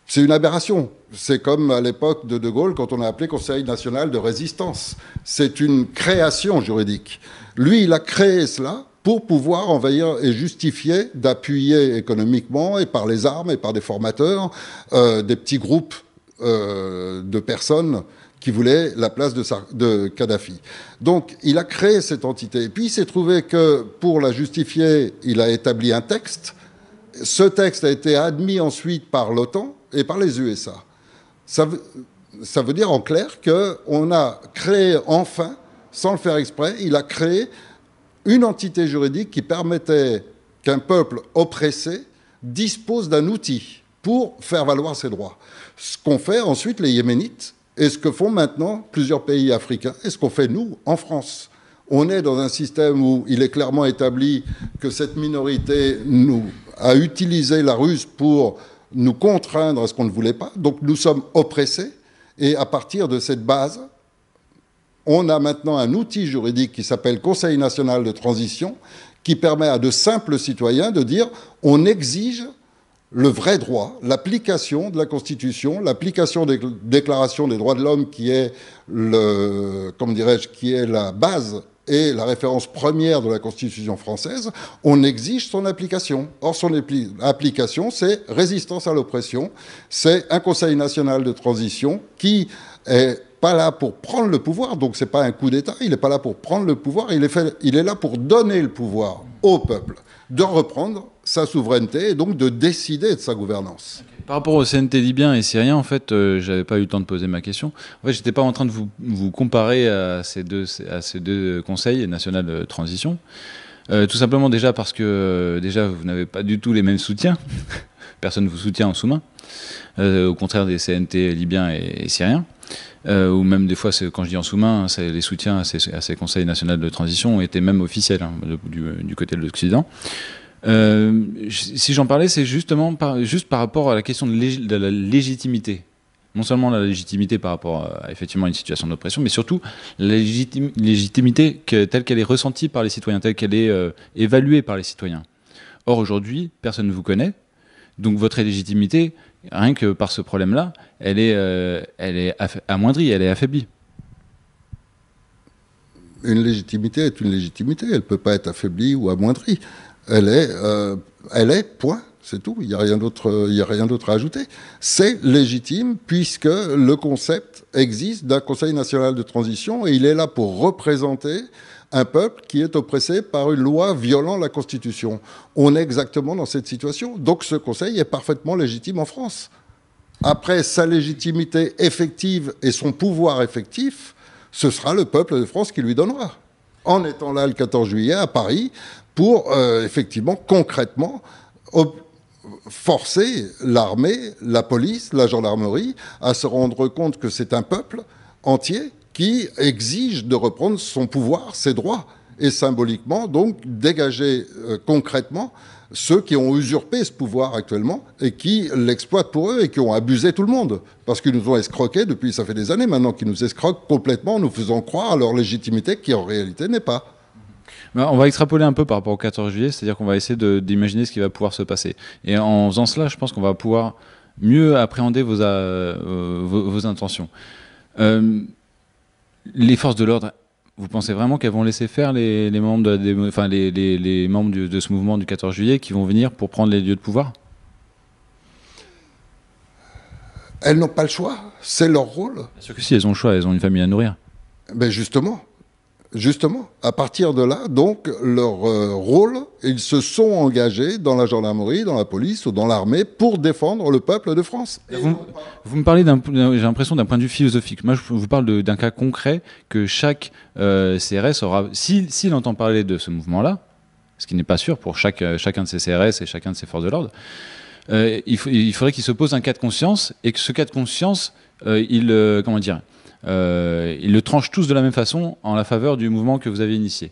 C'est une aberration. C'est comme à l'époque de De Gaulle, quand on a appelé Conseil national de résistance. C'est une création juridique. Lui, il a créé cela pour pouvoir envahir et justifier d'appuyer économiquement et par les armes et par des formateurs des petits groupes de personnes qui voulait la place de Kadhafi. Donc, il a créé cette entité. Et puis, il s'est trouvé que, pour la justifier, il a établi un texte. Ce texte a été admis ensuite par l'OTAN et par les USA. Ça veut dire en clair qu'on a créé enfin, sans le faire exprès, il a créé une entité juridique qui permettait qu'un peuple oppressé dispose d'un outil pour faire valoir ses droits. Ce qu'ont fait ensuite les Yéménites et ce que font maintenant plusieurs pays africains et ce qu'on fait nous en France. On est dans un système où il est clairement établi que cette minorité a utilisé la ruse pour nous contraindre à ce qu'on ne voulait pas. Donc nous sommes oppressés et à partir de cette base, on a maintenant un outil juridique qui s'appelle Conseil national de transition qui permet à de simples citoyens de dire on exige le vrai droit, l'application de la Constitution, l'application des déclarations des droits de l'homme qui est qui est la base et la référence première de la Constitution française, on exige son application. Or, son application, c'est résistance à l'oppression, c'est un Conseil national de transition qui est pas là pour prendre le pouvoir, donc c'est pas un coup d'État, il n'est pas là pour prendre le pouvoir, il est là pour donner le pouvoir au peuple, de reprendre sa souveraineté et donc de décider de sa gouvernance. Par rapport au CNT libyen et syrien, en fait, j'avais pas eu le temps de poser ma question. En fait, j'étais pas en train de vous comparer à ces deux conseils nationaux de transition. Tout simplement déjà parce que déjà vous n'avez pas du tout les mêmes soutiens. Personne ne vous soutient en sous-main. Au contraire des CNT libyens et syriens. Ou même des fois, quand je dis en sous-main, les soutiens à ces conseils nationaux de transition ont été même officiels du côté de l'Occident. Si j'en parlais, c'est justement juste par rapport à la question de la légitimité. Non seulement la légitimité par rapport à effectivement une situation d'oppression, mais surtout la légitimité telle qu'elle est ressentie par les citoyens, telle qu'elle est évaluée par les citoyens. Or, aujourd'hui, personne ne vous connaît, donc votre légitimité, rien que par ce problème-là, elle est amoindrie, elle est affaiblie. Une légitimité est une légitimité, elle ne peut pas être affaiblie ou amoindrie. Elle est, point, c'est tout, il n'y a rien d'autre à ajouter. C'est légitime puisque le concept existe d'un Conseil national de transition et il est là pour représenter un peuple qui est oppressé par une loi violant la Constitution. On est exactement dans cette situation, donc ce Conseil est parfaitement légitime en France. Après, sa légitimité effective et son pouvoir effectif, ce sera le peuple de France qui lui donnera. En étant là le 14 juillet à Paris, pour effectivement, concrètement, forcer l'armée, la police, la gendarmerie à se rendre compte que c'est un peuple entier qui exige de reprendre son pouvoir, ses droits, et symboliquement, donc, dégager concrètement ceux qui ont usurpé ce pouvoir actuellement et qui l'exploitent pour eux et qui ont abusé tout le monde. Parce qu'ils nous ont escroqués depuis, ça fait des années maintenant, qu'ils nous escroquent complètement en nous faisant croire à leur légitimité qui en réalité n'est pas. On va extrapoler un peu par rapport au 14 juillet, c'est-à-dire qu'on va essayer d'imaginer ce qui va pouvoir se passer. Et en faisant cela, je pense qu'on va pouvoir mieux appréhender vos intentions. Les forces de l'ordre, vous pensez vraiment qu'elles vont laisser faire les membres, les membres de ce mouvement du 14 juillet qui vont venir pour prendre les lieux de pouvoir ? Elles n'ont pas le choix, c'est leur rôle. Bien sûr que si, elles ont le choix, elles ont une famille à nourrir. Ben justement, à partir de là, donc, leur rôle, ils se sont engagés dans la gendarmerie, dans la police ou dans l'armée pour défendre le peuple de France. Vous me parlez j'ai l'impression d'un point de vue philosophique. Moi, je vous parle d'un cas concret que chaque CRS aura, s'il entend parler de ce mouvement-là, ce qui n'est pas sûr pour chacun de ces CRS et chacun de ces forces de l'ordre, il faudrait qu'il se pose un cas de conscience et que ce cas de conscience, il le tranche tous de la même façon en la faveur du mouvement que vous avez initié.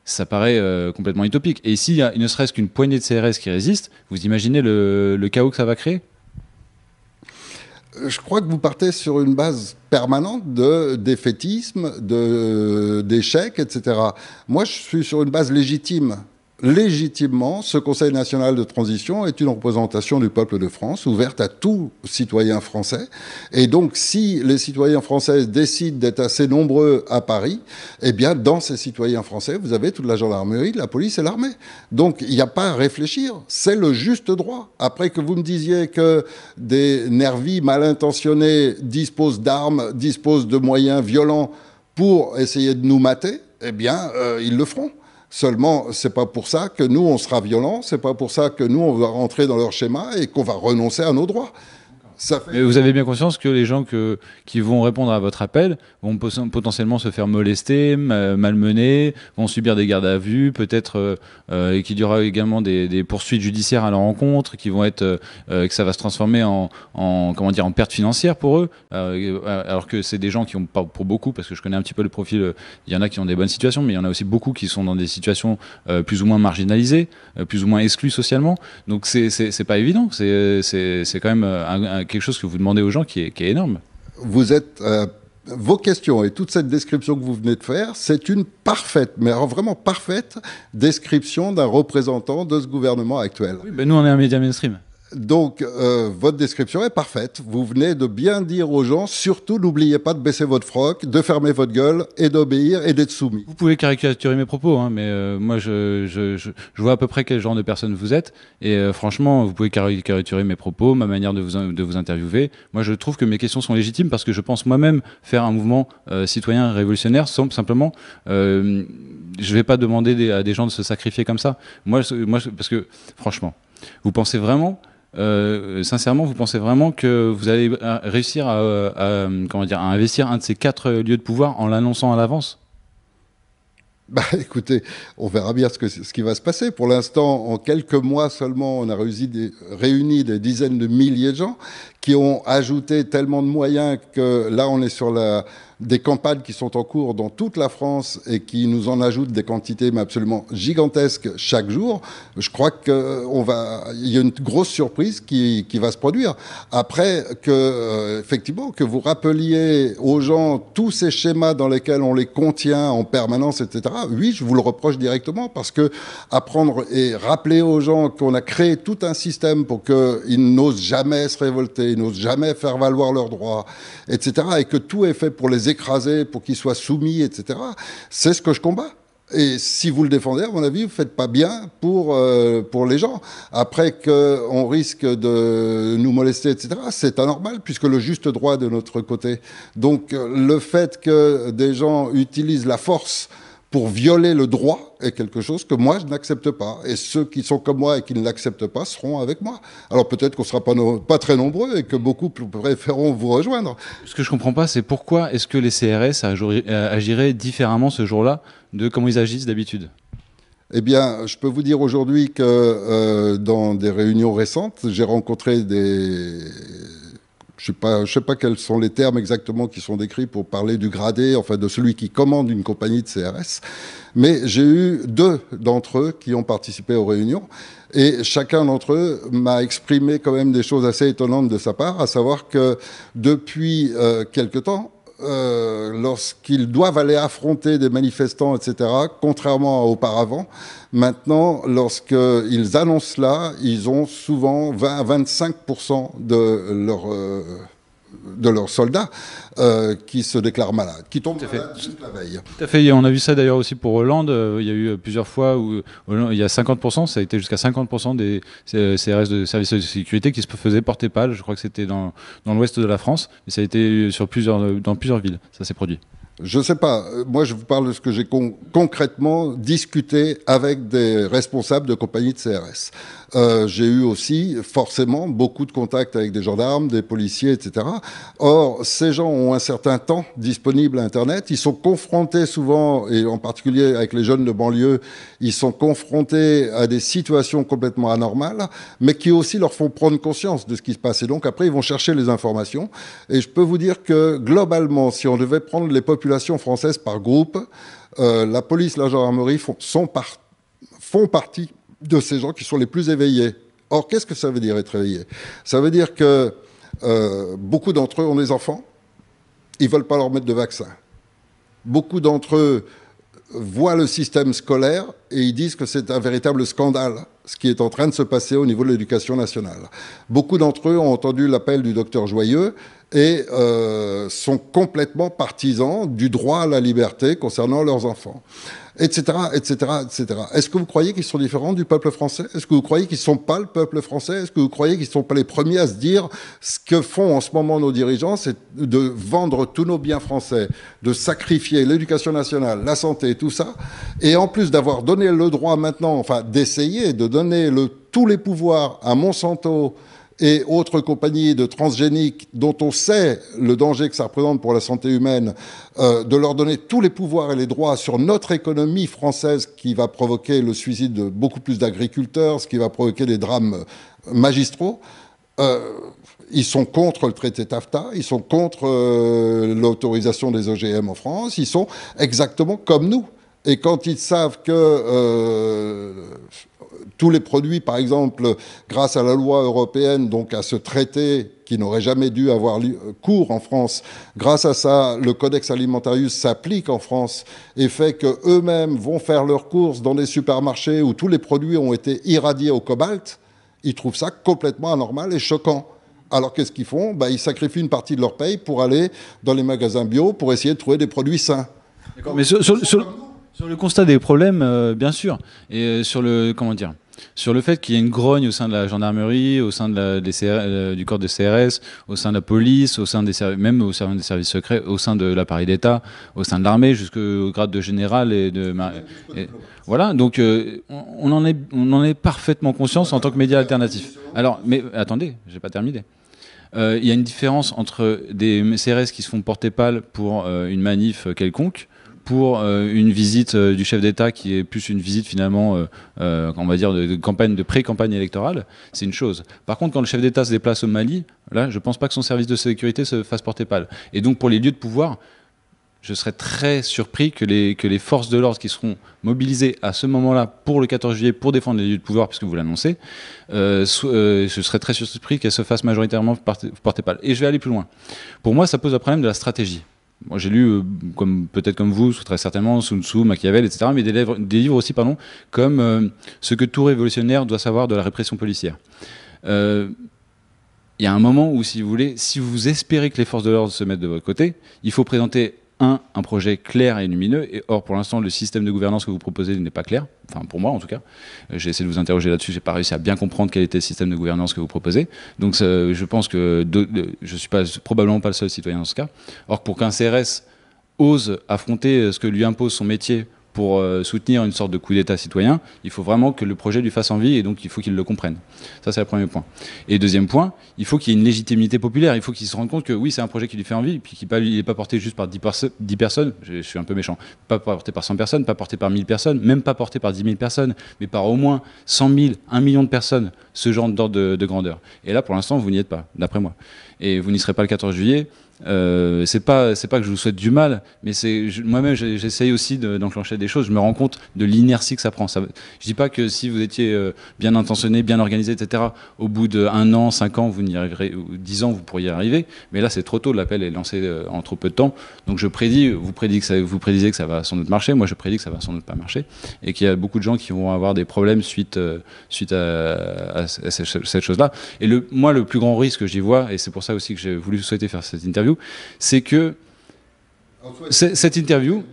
Ça paraît complètement utopique. Et s'il y a ne serait-ce qu'une poignée de CRS qui résistent, vous imaginez le chaos que ça va créer ? Je crois que vous partez sur une base permanente de défaitisme, d'échec, etc. Moi, je suis sur une base légitime. légitimement, ce Conseil national de transition est une représentation du peuple de France, ouverte à tout citoyen français. Et donc, si les citoyens français décident d'être assez nombreux à Paris, eh bien, dans ces citoyens français, vous avez toute la gendarmerie, la police et l'armée. Donc, il n'y a pas à réfléchir. C'est le juste droit. Après que vous me disiez que des nervis mal intentionnés disposent d'armes, disposent de moyens violents pour essayer de nous mater, eh bien, ils le feront. Seulement, c'est pas pour ça que nous, on sera violents, c'est pas pour ça que nous, on va rentrer dans leur schéma et qu'on va renoncer à nos droits. Mais vous avez bien conscience que les gens qui vont répondre à votre appel vont potentiellement se faire molester, malmener, vont subir des gardes à vue, peut-être, et qu'il y aura également des poursuites judiciaires à leur encontre, qui vont être, que ça va se transformer comment dire, en perte financière pour eux, alors que c'est des gens qui ont pas pour beaucoup, parce que je connais un petit peu le profil, il y en a qui ont des bonnes situations, mais il y en a aussi beaucoup qui sont dans des situations plus ou moins marginalisées, plus ou moins exclues socialement. Donc c'est pas évident, c'est quand même quelque chose que vous demandez aux gens qui est énorme. Vous êtes... vos questions et toute cette description que vous venez de faire, c'est une parfaite, mais alors vraiment parfaite description d'un représentant de ce gouvernement actuel. Oui, ben nous, on est un média mainstream. Donc, votre description est parfaite. Vous venez de bien dire aux gens, surtout n'oubliez pas de baisser votre froc, de fermer votre gueule et d'obéir et d'être soumis. Vous pouvez caricaturer mes propos, hein, mais moi, je vois à peu près quel genre de personne vous êtes. Et franchement, vous pouvez caricaturer mes propos, ma manière de vous interviewer. Moi, je trouve que mes questions sont légitimes parce que je pense moi-même faire un mouvement citoyen révolutionnaire simplement. Je ne vais pas demander à des gens de se sacrifier comme ça. Moi, parce que, franchement, vous pensez vraiment... sincèrement, vous pensez vraiment que vous allez réussir comment dire, à investir un de ces 4 lieux de pouvoir en l'annonçant à l'avance? Bah, écoutez, on verra bien ce qui va se passer. Pour l'instant, en quelques mois seulement, on a réuni des dizaines de milliers de gens qui ont ajouté tellement de moyens que là, on est sur des campagnes qui sont en cours dans toute la France et qui nous en ajoutent des quantités mais absolument gigantesques chaque jour. Je crois qu'il y a une grosse surprise qui va se produire. Après effectivement, que vous rappeliez aux gens tous ces schémas dans lesquels on les contient en permanence, etc. Oui, je vous le reproche directement parce que apprendre et rappeler aux gens qu'on a créé tout un système pour qu'ils n'osent jamais se révolter, ils n'osent jamais faire valoir leurs droits, etc. et que tout est fait pour les écraser, pour qu'ils soient soumis, etc. C'est ce que je combats. Et si vous le défendez, à mon avis, vous ne faites pas bien pour les gens. Après qu'on risque de nous molester, etc., c'est anormal, puisque le juste droit est de notre côté. Donc le fait que des gens utilisent la force pour violer le droit est quelque chose que moi, je n'accepte pas. Et ceux qui sont comme moi et qui ne l'acceptent pas seront avec moi. Alors peut-être qu'on ne sera pas très nombreux et que beaucoup préféreront vous rejoindre. Ce que je ne comprends pas, c'est pourquoi est-ce que les CRS agiraient différemment ce jour-là de comment ils agissent d'habitude? Eh bien, je peux vous dire aujourd'hui que dans des réunions récentes, j'ai rencontré je ne sais pas quels sont les termes exactement qui sont décrits pour parler du gradé, enfin de celui qui commande une compagnie de CRS. Mais j'ai eu 2 d'entre eux qui ont participé aux réunions. Et chacun d'entre eux m'a exprimé quand même des choses assez étonnantes de sa part, à savoir que depuis quelque temps, lorsqu'ils doivent aller affronter des manifestants, etc., contrairement à auparavant, maintenant, lorsqu'ils annoncent cela, ils ont souvent 20 à 25% de leurs soldats qui se déclarent malades, qui tombent malades toute la veille. Tout à fait, on a vu ça d'ailleurs aussi pour Hollande. Il y a eu plusieurs fois où il y a 50%, ça a été jusqu'à 50% des CRS de services de sécurité qui se faisaient porter pâle. Je crois que c'était dans l'ouest de la France, et ça a été dans plusieurs villes, ça s'est produit. Je ne sais pas. Moi, je vous parle de ce que j'ai concrètement discuté avec des responsables de compagnies de CRS. J'ai eu aussi, forcément, beaucoup de contacts avec des gendarmes, des policiers, etc. Or, ces gens ont un certain temps disponible à Internet. Ils sont confrontés souvent, et en particulier avec les jeunes de banlieue, ils sont confrontés à des situations complètement anormales, mais qui aussi leur font prendre conscience de ce qui se passe. Et donc, après, ils vont chercher les informations. Et je peux vous dire que, globalement, si on devait prendre les populations françaises par groupe, la police, la gendarmerie font partie de ces gens qui sont les plus éveillés. Or, qu'est-ce que ça veut dire être éveillé? Ça veut dire que beaucoup d'entre eux ont des enfants, ils ne veulent pas leur mettre de vaccin. Beaucoup d'entre eux voient le système scolaire et ils disent que c'est un véritable scandale, ce qui est en train de se passer au niveau de l'éducation nationale. Beaucoup d'entre eux ont entendu l'appel du docteur Joyeux et sont complètement partisans du droit à la liberté concernant leurs enfants, etc., etc., etc. Est-ce que vous croyez qu'ils sont différents du peuple français? Est-ce que vous croyez qu'ils ne sont pas le peuple français? Est-ce que vous croyez qu'ils ne sont pas les premiers à se dire ce que font en ce moment nos dirigeants, c'est de vendre tous nos biens français, de sacrifier l'éducation nationale, la santé, tout ça, et en plus d'avoir donné le droit maintenant, enfin d'essayer de donner tous les pouvoirs à Monsanto et autres compagnies de transgéniques dont on sait le danger que ça représente pour la santé humaine, de leur donner tous les pouvoirs et les droits sur notre économie française qui va provoquer le suicide de beaucoup plus d'agriculteurs, ce qui va provoquer des drames magistraux. Ils sont contre le traité TAFTA, ils sont contre l'autorisation des OGM en France, ils sont exactement comme nous. Et quand ils savent que tous les produits, par exemple, grâce à la loi européenne, donc à ce traité qui n'aurait jamais dû avoir cours en France, grâce à ça, le Codex Alimentarius s'applique en France et fait qu'eux-mêmes vont faire leurs courses dans des supermarchés où tous les produits ont été irradiés au cobalt, ils trouvent ça complètement anormal et choquant. Alors qu'est-ce qu'ils font? Ils sacrifient une partie de leur paye pour aller dans les magasins bio pour essayer de trouver des produits sains. D'accord, mais sur le constat des problèmes, bien sûr, et sur le sur le fait qu'il y ait une grogne au sein de la gendarmerie, au sein de du corps de CRS, au sein de la police, au sein même au sein des services secrets, au sein de l'appareil d'État, au sein de l'armée, jusqu'au grade de général voilà. Donc on en est parfaitement conscience en tant que média alternatif. Alors, mais attendez, j'ai pas terminé. Il y a une différence entre des CRS qui se font porter pâle pour une manif quelconque, pour une visite du chef d'État qui est plus une visite finalement, on va dire, de pré-campagne électorale, c'est une chose. Par contre, quand le chef d'État se déplace au Mali, là, je ne pense pas que son service de sécurité se fasse porter pâle. Et donc, pour les lieux de pouvoir, je serais très surpris que les forces de l'ordre qui seront mobilisées à ce moment-là pour le 14 juillet pour défendre les lieux de pouvoir, puisque vous l'annoncez, je serais très surpris qu'elles se fassent majoritairement porter pâle. Et je vais aller plus loin. Pour moi, ça pose le problème de la stratégie. Moi, j'ai lu, peut-être comme vous, très certainement, Sun Tzu, Machiavel, etc., mais des livres aussi, comme Ce que tout révolutionnaire doit savoir de la répression policière. Il y a un moment où, si vous voulez, si vous espérez que les forces de l'ordre se mettent de votre côté, il faut présenter un projet clair et lumineux. Et or, pour l'instant, le système de gouvernance que vous proposez n'est pas clair. Enfin, pour moi, en tout cas. J'ai essayé de vous interroger là-dessus. J'ai pas réussi à bien comprendre quel était le système de gouvernance que vous proposez. Donc, je pense que je suis probablement pas le seul citoyen dans ce cas. Or, pour qu'un CRS ose affronter ce que lui impose son métier pour soutenir une sorte de coup d'État citoyen, il faut vraiment que le projet lui fasse envie et donc il faut qu'il le comprenne. Ça, c'est le premier point. Et deuxième point, il faut qu'il y ait une légitimité populaire. Il faut qu'il se rende compte que oui, c'est un projet qui lui fait envie, et puis qu'il n'est pas porté juste par 10 personnes, je suis un peu méchant, pas porté par 100 personnes, pas porté par 1000 personnes, même pas porté par 10 000 personnes, mais par au moins 100 000, 1 million de personnes, ce genre d'ordre de grandeur. Et là, pour l'instant, vous n'y êtes pas, d'après moi. Et vous n'y serez pas le 14 juillet. C'est pas que je vous souhaite du mal, mais moi-même j'essaye aussi d'enclencher des choses. Je me rends compte de l'inertie que ça prend. Je dis pas que si vous étiez bien intentionné, bien organisé, etc., au bout d'1 an, 5 ans, vous n'y arriverez, ou 10 ans, vous pourriez y arriver. Mais là, c'est trop tôt. L'appel est lancé en trop peu de temps. Donc vous prédisez que ça va sans doute marcher. Moi, je prédis que ça va sans doute pas marcher, et qu'il y a beaucoup de gens qui vont avoir des problèmes suite à cette chose-là. Et moi, le plus grand risque que j'y vois, et c'est pour ça aussi que j'ai voulu souhaiter faire cette interview, c'est que cette interview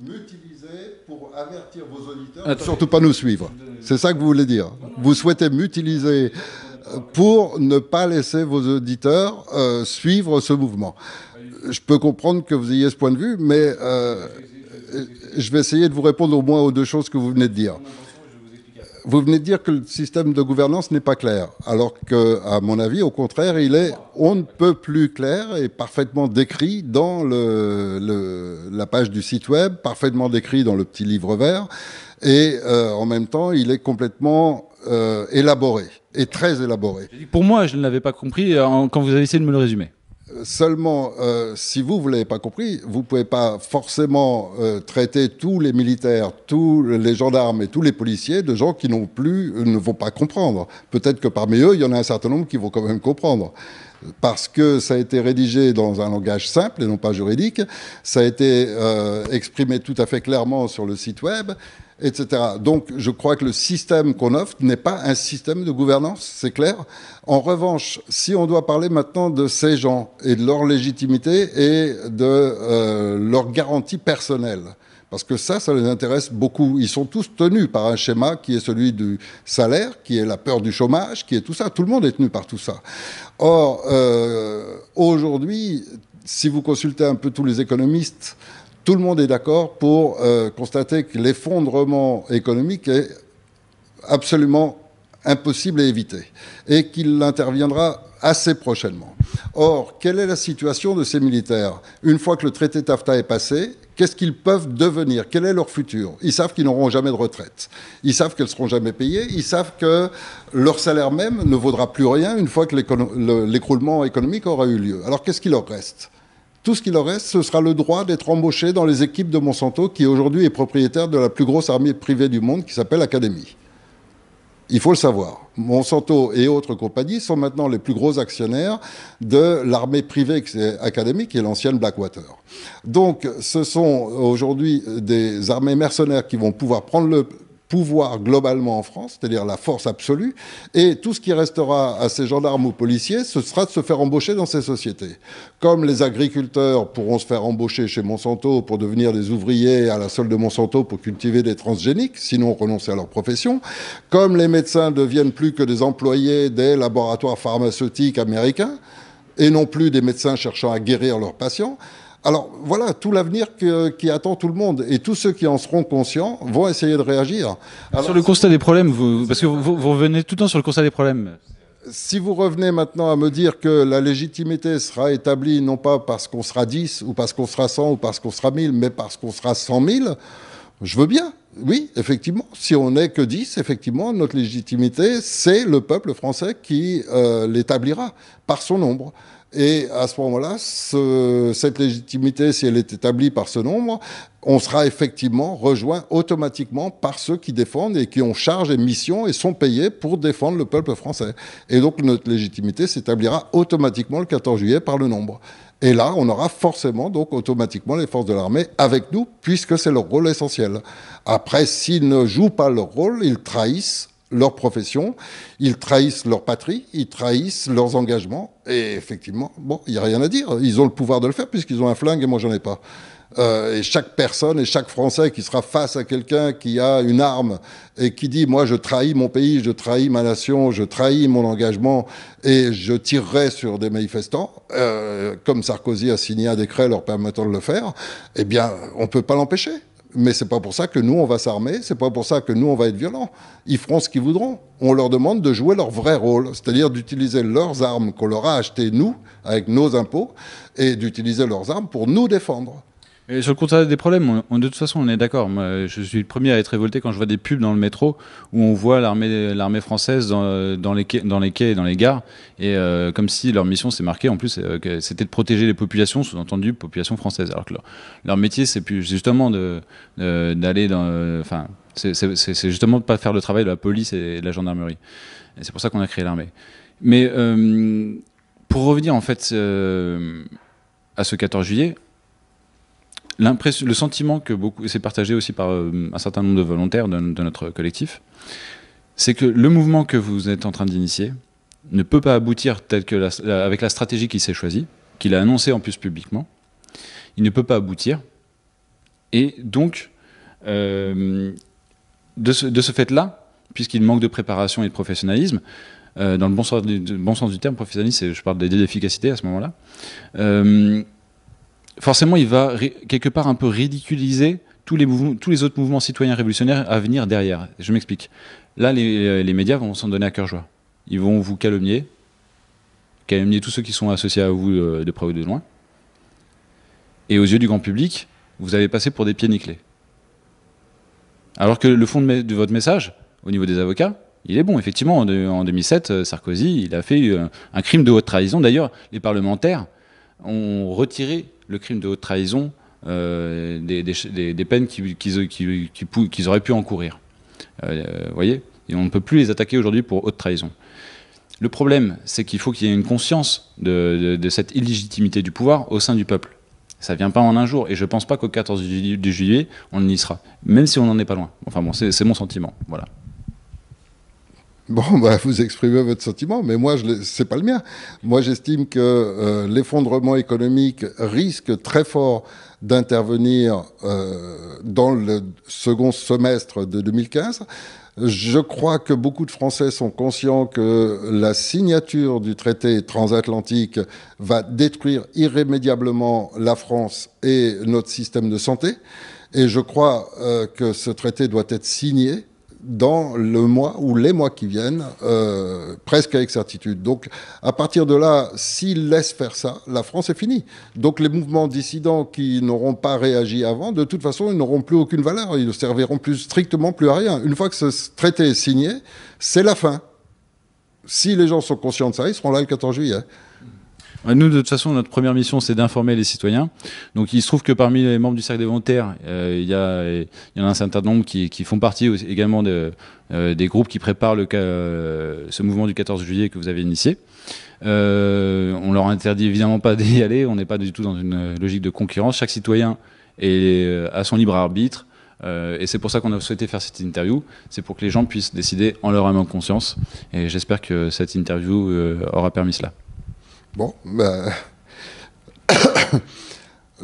m'utiliser pour avertir vos auditeurs, surtout pas nous suivre. C'est ça que vous voulez dire. Vous souhaitez m'utiliser pour ne pas laisser vos auditeurs suivre ce mouvement. Je peux comprendre que vous ayez ce point de vue, mais je vais essayer de vous répondre au moins aux deux choses que vous venez de dire. Vous venez de dire que le système de gouvernance n'est pas clair, alors qu'à mon avis, au contraire, il est on ne peut plus clair et parfaitement décrit dans la page du site web, parfaitement décrit dans le petit livre vert, et en même temps, il est complètement élaboré, et très élaboré. Pour moi, je ne l'avais pas compris quand vous avez essayé de me le résumer. Seulement, si vous l'avez pas compris, vous pouvez pas forcément traiter tous les militaires, tous les gendarmes et tous les policiers de gens qui ne vont pas comprendre. Peut-être que parmi eux, il y en a un certain nombre qui vont quand même comprendre. Parce que ça a été rédigé dans un langage simple et non pas juridique, ça a été exprimé tout à fait clairement sur le site web, etc. Donc je crois que le système qu'on offre n'est pas un système de gouvernance, c'est clair. En revanche, si on doit parler maintenant de ces gens et de leur légitimité et de leur garantie personnelle, parce que ça les intéresse beaucoup. Ils sont tous tenus par un schéma qui est celui du salaire, qui est la peur du chômage, qui est tout ça. Tout le monde est tenu par tout ça. Or, aujourd'hui, si vous consultez un peu tous les économistes, tout le monde est d'accord pour constater que l'effondrement économique est absolument impossible à éviter et qu'il interviendra assez prochainement. Or, quelle est la situation de ces militaires? Une fois que le traité TAFTA est passé, qu'est-ce qu'ils peuvent devenir? Quel est leur futur? Ils savent qu'ils n'auront jamais de retraite. Ils savent qu'elles ne seront jamais payées. Ils savent que leur salaire même ne vaudra plus rien une fois que l'écroulement économique aura eu lieu. Alors, qu'est-ce qu'il leur reste? Tout ce qui leur reste, ce sera le droit d'être embauchés dans les équipes de Monsanto, qui aujourd'hui est propriétaire de la plus grosse armée privée du monde, qui s'appelle Academy. Il faut le savoir. Monsanto et autres compagnies sont maintenant les plus gros actionnaires de l'armée privée académique, qui est l'ancienne Blackwater. Donc, ce sont aujourd'hui des armées mercenaires qui vont pouvoir prendre le pouvoir globalement en France, c'est-à-dire la force absolue, et tout ce qui restera à ces gendarmes ou policiers, ce sera de se faire embaucher dans ces sociétés. Comme les agriculteurs pourront se faire embaucher chez Monsanto pour devenir des ouvriers à la solde de Monsanto pour cultiver des transgéniques, sinon renoncer à leur profession, comme les médecins ne deviennent plus que des employés des laboratoires pharmaceutiques américains, et non plus des médecins cherchant à guérir leurs patients. Alors voilà tout l'avenir qui attend tout le monde. Et tous ceux qui en seront conscients vont essayer de réagir. Alors, sur le constat des problèmes, parce que vous revenez tout le temps sur le constat des problèmes. Si vous revenez maintenant à me dire que la légitimité sera établie non pas parce qu'on sera 10 ou parce qu'on sera 100 ou parce qu'on sera 1000, mais parce qu'on sera 100 000, je veux bien. Oui, effectivement. Si on n'est que 10, effectivement, notre légitimité, c'est le peuple français qui l'établira par son nombre. Et à ce moment-là, cette légitimité, si elle est établie par ce nombre, on sera effectivement rejoint automatiquement par ceux qui défendent et qui ont charge et mission et sont payés pour défendre le peuple français. Et donc notre légitimité s'établira automatiquement le 14 juillet par le nombre. Et là, on aura forcément donc automatiquement les forces de l'armée avec nous, puisque c'est leur rôle essentiel. Après, s'ils ne jouent pas leur rôle, ils trahissent leur profession, ils trahissent leur patrie, ils trahissent leurs engagements. Et effectivement, bon, il n'y a rien à dire. Ils ont le pouvoir de le faire puisqu'ils ont un flingue et moi, j'en ai pas. Et chaque personne et chaque Français qui sera face à quelqu'un qui a une arme et qui dit « moi, je trahis mon pays, je trahis ma nation, je trahis mon engagement et je tirerai sur des manifestants comme Sarkozy a signé un décret leur permettant de le faire », eh bien, on ne peut pas l'empêcher. Mais c'est pas pour ça que nous, on va s'armer, c'est pas pour ça que nous, on va être violents. Ils feront ce qu'ils voudront. On leur demande de jouer leur vrai rôle, c'est-à-dire d'utiliser leurs armes qu'on leur a achetées, nous, avec nos impôts, et d'utiliser leurs armes pour nous défendre. Et sur le constat des problèmes, de toute façon, on est d'accord. Moi, je suis le premier à être révolté quand je vois des pubs dans le métro où on voit l'armée française dans les quais et dans les gares, et comme si leur mission, c'est marqué en plus, que c'était de protéger les populations, sous-entendu population française. Alors que leur métier, c'est plus justement d'aller dans, enfin, c'est justement de pas faire le travail de la police et de la gendarmerie. Et c'est pour ça qu'on a créé l'armée. Mais pour revenir en fait à ce 14 juillet. Le sentiment que c'est partagé aussi par un certain nombre de volontaires de notre collectif, c'est que le mouvement que vous êtes en train d'initier ne peut pas aboutir avec la stratégie qu'il s'est choisie, qu'il a annoncée en plus publiquement. Il ne peut pas aboutir. Et donc, de ce fait-là, puisqu'il manque de préparation et de professionnalisme, dans le bon sens du terme, professionnalisme, je parle d'efficacité à ce moment-là, forcément, il va quelque part un peu ridiculiser tous les autres mouvements citoyens révolutionnaires à venir derrière. Je m'explique. Là, les médias vont s'en donner à cœur joie. Ils vont vous calomnier tous ceux qui sont associés à vous de près ou de loin. Et aux yeux du grand public, vous allez passer pour des pieds nickelés. Alors que le fond de votre message, au niveau des avocats, il est bon. Effectivement, en 2007, Sarkozy, il a fait un crime de haute trahison. D'ailleurs, les parlementaires ont retiré le crime de haute trahison des peines qu'ils auraient pu encourir. Vous voyez ? Et on ne peut plus les attaquer aujourd'hui pour haute trahison. Le problème, c'est qu'il faut qu'il y ait une conscience de cette illégitimité du pouvoir au sein du peuple. Ça ne vient pas en un jour, et je ne pense pas qu'au 14 juillet, on y sera, même si on n'en est pas loin. Enfin bon, c'est mon sentiment, voilà. Bon, bah, vous exprimez votre sentiment, mais moi, c'est pas le mien. Moi, j'estime que l'effondrement économique risque très fort d'intervenir dans le second semestre de 2015. Je crois que beaucoup de Français sont conscients que la signature du traité transatlantique va détruire irrémédiablement la France et notre système de santé. Et je crois que ce traité doit être signé dans le mois ou les mois qui viennent, presque avec certitude. Donc, à partir de là, s'ils laissent faire ça, la France est finie. Donc, les mouvements dissidents qui n'auront pas réagi avant, de toute façon, ils n'auront plus aucune valeur. Ils ne serviront strictement plus à rien. Une fois que ce traité est signé, c'est la fin. Si les gens sont conscients de ça, ils seront là le 14 juillet. Nous, de toute façon, notre première mission, c'est d'informer les citoyens. Donc, il se trouve que parmi les membres du Cercle des volontaires, il y en a un certain nombre qui font partie également des groupes qui préparent ce mouvement du 14 juillet que vous avez initié. On leur interdit évidemment pas d'y aller. On n'est pas du tout dans une logique de concurrence. Chaque citoyen est à son libre arbitre. Et c'est pour ça qu'on a souhaité faire cette interview. C'est pour que les gens puissent décider en leur âme et conscience. Et j'espère que cette interview aura permis cela. Bon, ben,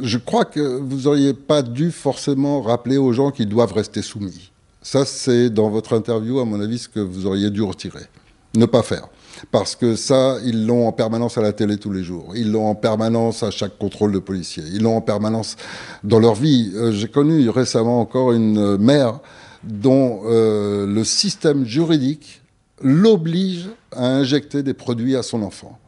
je crois que vous n'auriez pas dû forcément rappeler aux gens qu'ils doivent rester soumis. Ça, c'est dans votre interview, à mon avis, ce que vous auriez dû retirer. Ne pas faire. Parce que ça, ils l'ont en permanence à la télé tous les jours. Ils l'ont en permanence à chaque contrôle de policier. Ils l'ont en permanence dans leur vie. J'ai connu récemment encore une mère dont le système juridique l'oblige à injecter des produits à son enfant,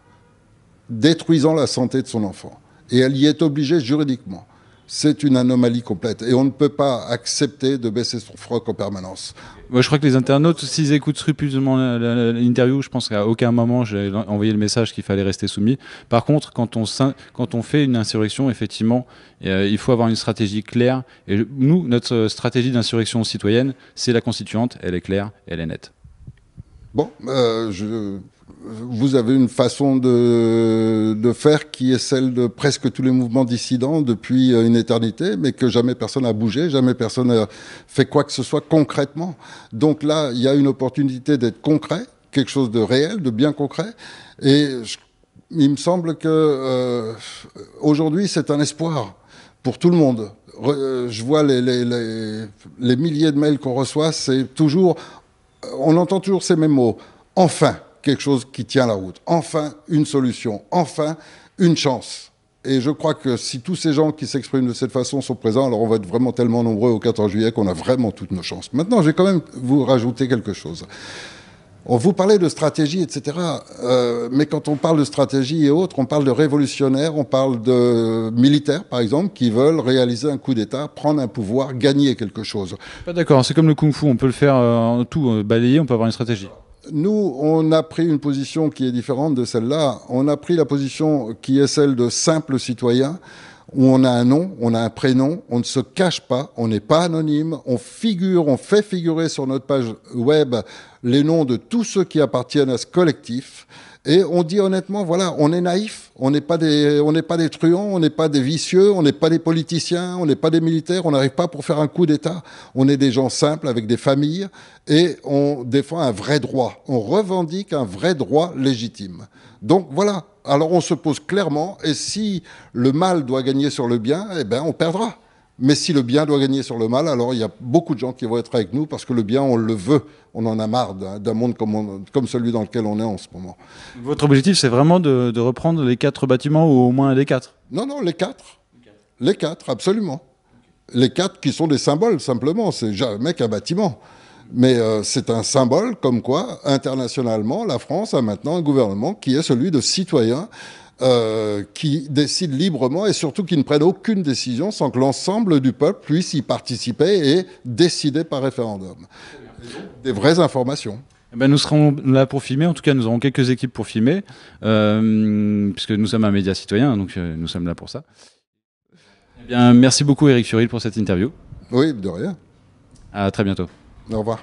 détruisant la santé de son enfant. Et elle y est obligée juridiquement. C'est une anomalie complète. Et on ne peut pas accepter de baisser son froc en permanence. Moi, je crois que les internautes, s'ils écoutent scrupuleusement l'interview, je pense qu'à aucun moment j'ai envoyé le message qu'il fallait rester soumis. Par contre, quand on fait une insurrection, effectivement, il faut avoir une stratégie claire. Et nous, notre stratégie d'insurrection citoyenne, c'est la constituante. Elle est claire, elle est nette. Bon, vous avez une façon de faire qui est celle de presque tous les mouvements dissidents depuis une éternité, mais que jamais personne n'a bougé, jamais personne n'a fait quoi que ce soit concrètement. Donc là, il y a une opportunité d'être concret, quelque chose de réel, de bien concret. Et il me semble que aujourd'hui, c'est un espoir pour tout le monde. Je vois les milliers de mails qu'on reçoit, c'est toujours, on entend toujours ces mêmes mots. Enfin, quelque chose qui tient la route. Enfin, une solution. Enfin, une chance. Et je crois que si tous ces gens qui s'expriment de cette façon sont présents, alors on va être vraiment tellement nombreux au 14 juillet qu'on a vraiment toutes nos chances. Maintenant, je vais quand même vous rajouter quelque chose. On vous parlait de stratégie, etc. Mais quand on parle de stratégie et autres, on parle de révolutionnaires, on parle de militaires, par exemple, qui veulent réaliser un coup d'État, prendre un pouvoir, gagner quelque chose. Pas d'accord, c'est comme le kung-fu, on peut le faire en tout, balayer, on peut avoir une stratégie. Nous, on a pris une position qui est différente de celle-là. On a pris la position qui est celle de simple citoyen, où on a un nom, on a un prénom, on ne se cache pas, on n'est pas anonyme, on fait figurer sur notre page web les noms de tous ceux qui appartiennent à ce collectif. Et on dit honnêtement, voilà, on est naïf, on n'est pas des truands, on n'est pas des vicieux, on n'est pas des politiciens, on n'est pas des militaires, on n'arrive pas pour faire un coup d'État. On est des gens simples avec des familles et on défend un vrai droit. On revendique un vrai droit légitime. Donc voilà. Alors on se pose clairement et si le mal doit gagner sur le bien, eh ben on perdra. Mais si le bien doit gagner sur le mal, alors il y a beaucoup de gens qui vont être avec nous parce que le bien, on le veut. On en a marre d'un monde comme celui dans lequel on est en ce moment. Votre objectif, c'est vraiment de reprendre les 4 bâtiments ou au moins les 4 ? Non, les 4. Les 4, absolument. Les 4 qui sont des symboles, simplement. C'est jamais qu'un bâtiment. Mais c'est un symbole comme quoi, internationalement, la France a maintenant un gouvernement qui est celui de citoyens qui décident librement et surtout qui ne prennent aucune décision sans que l'ensemble du peuple puisse y participer et décider par référendum. Des vraies informations. Eh ben, nous serons là pour filmer. En tout cas, nous aurons quelques équipes pour filmer, puisque nous sommes un média citoyen, donc nous sommes là pour ça. Eh bien, merci beaucoup Éric Furil pour cette interview. Oui, de rien. À très bientôt. Au revoir.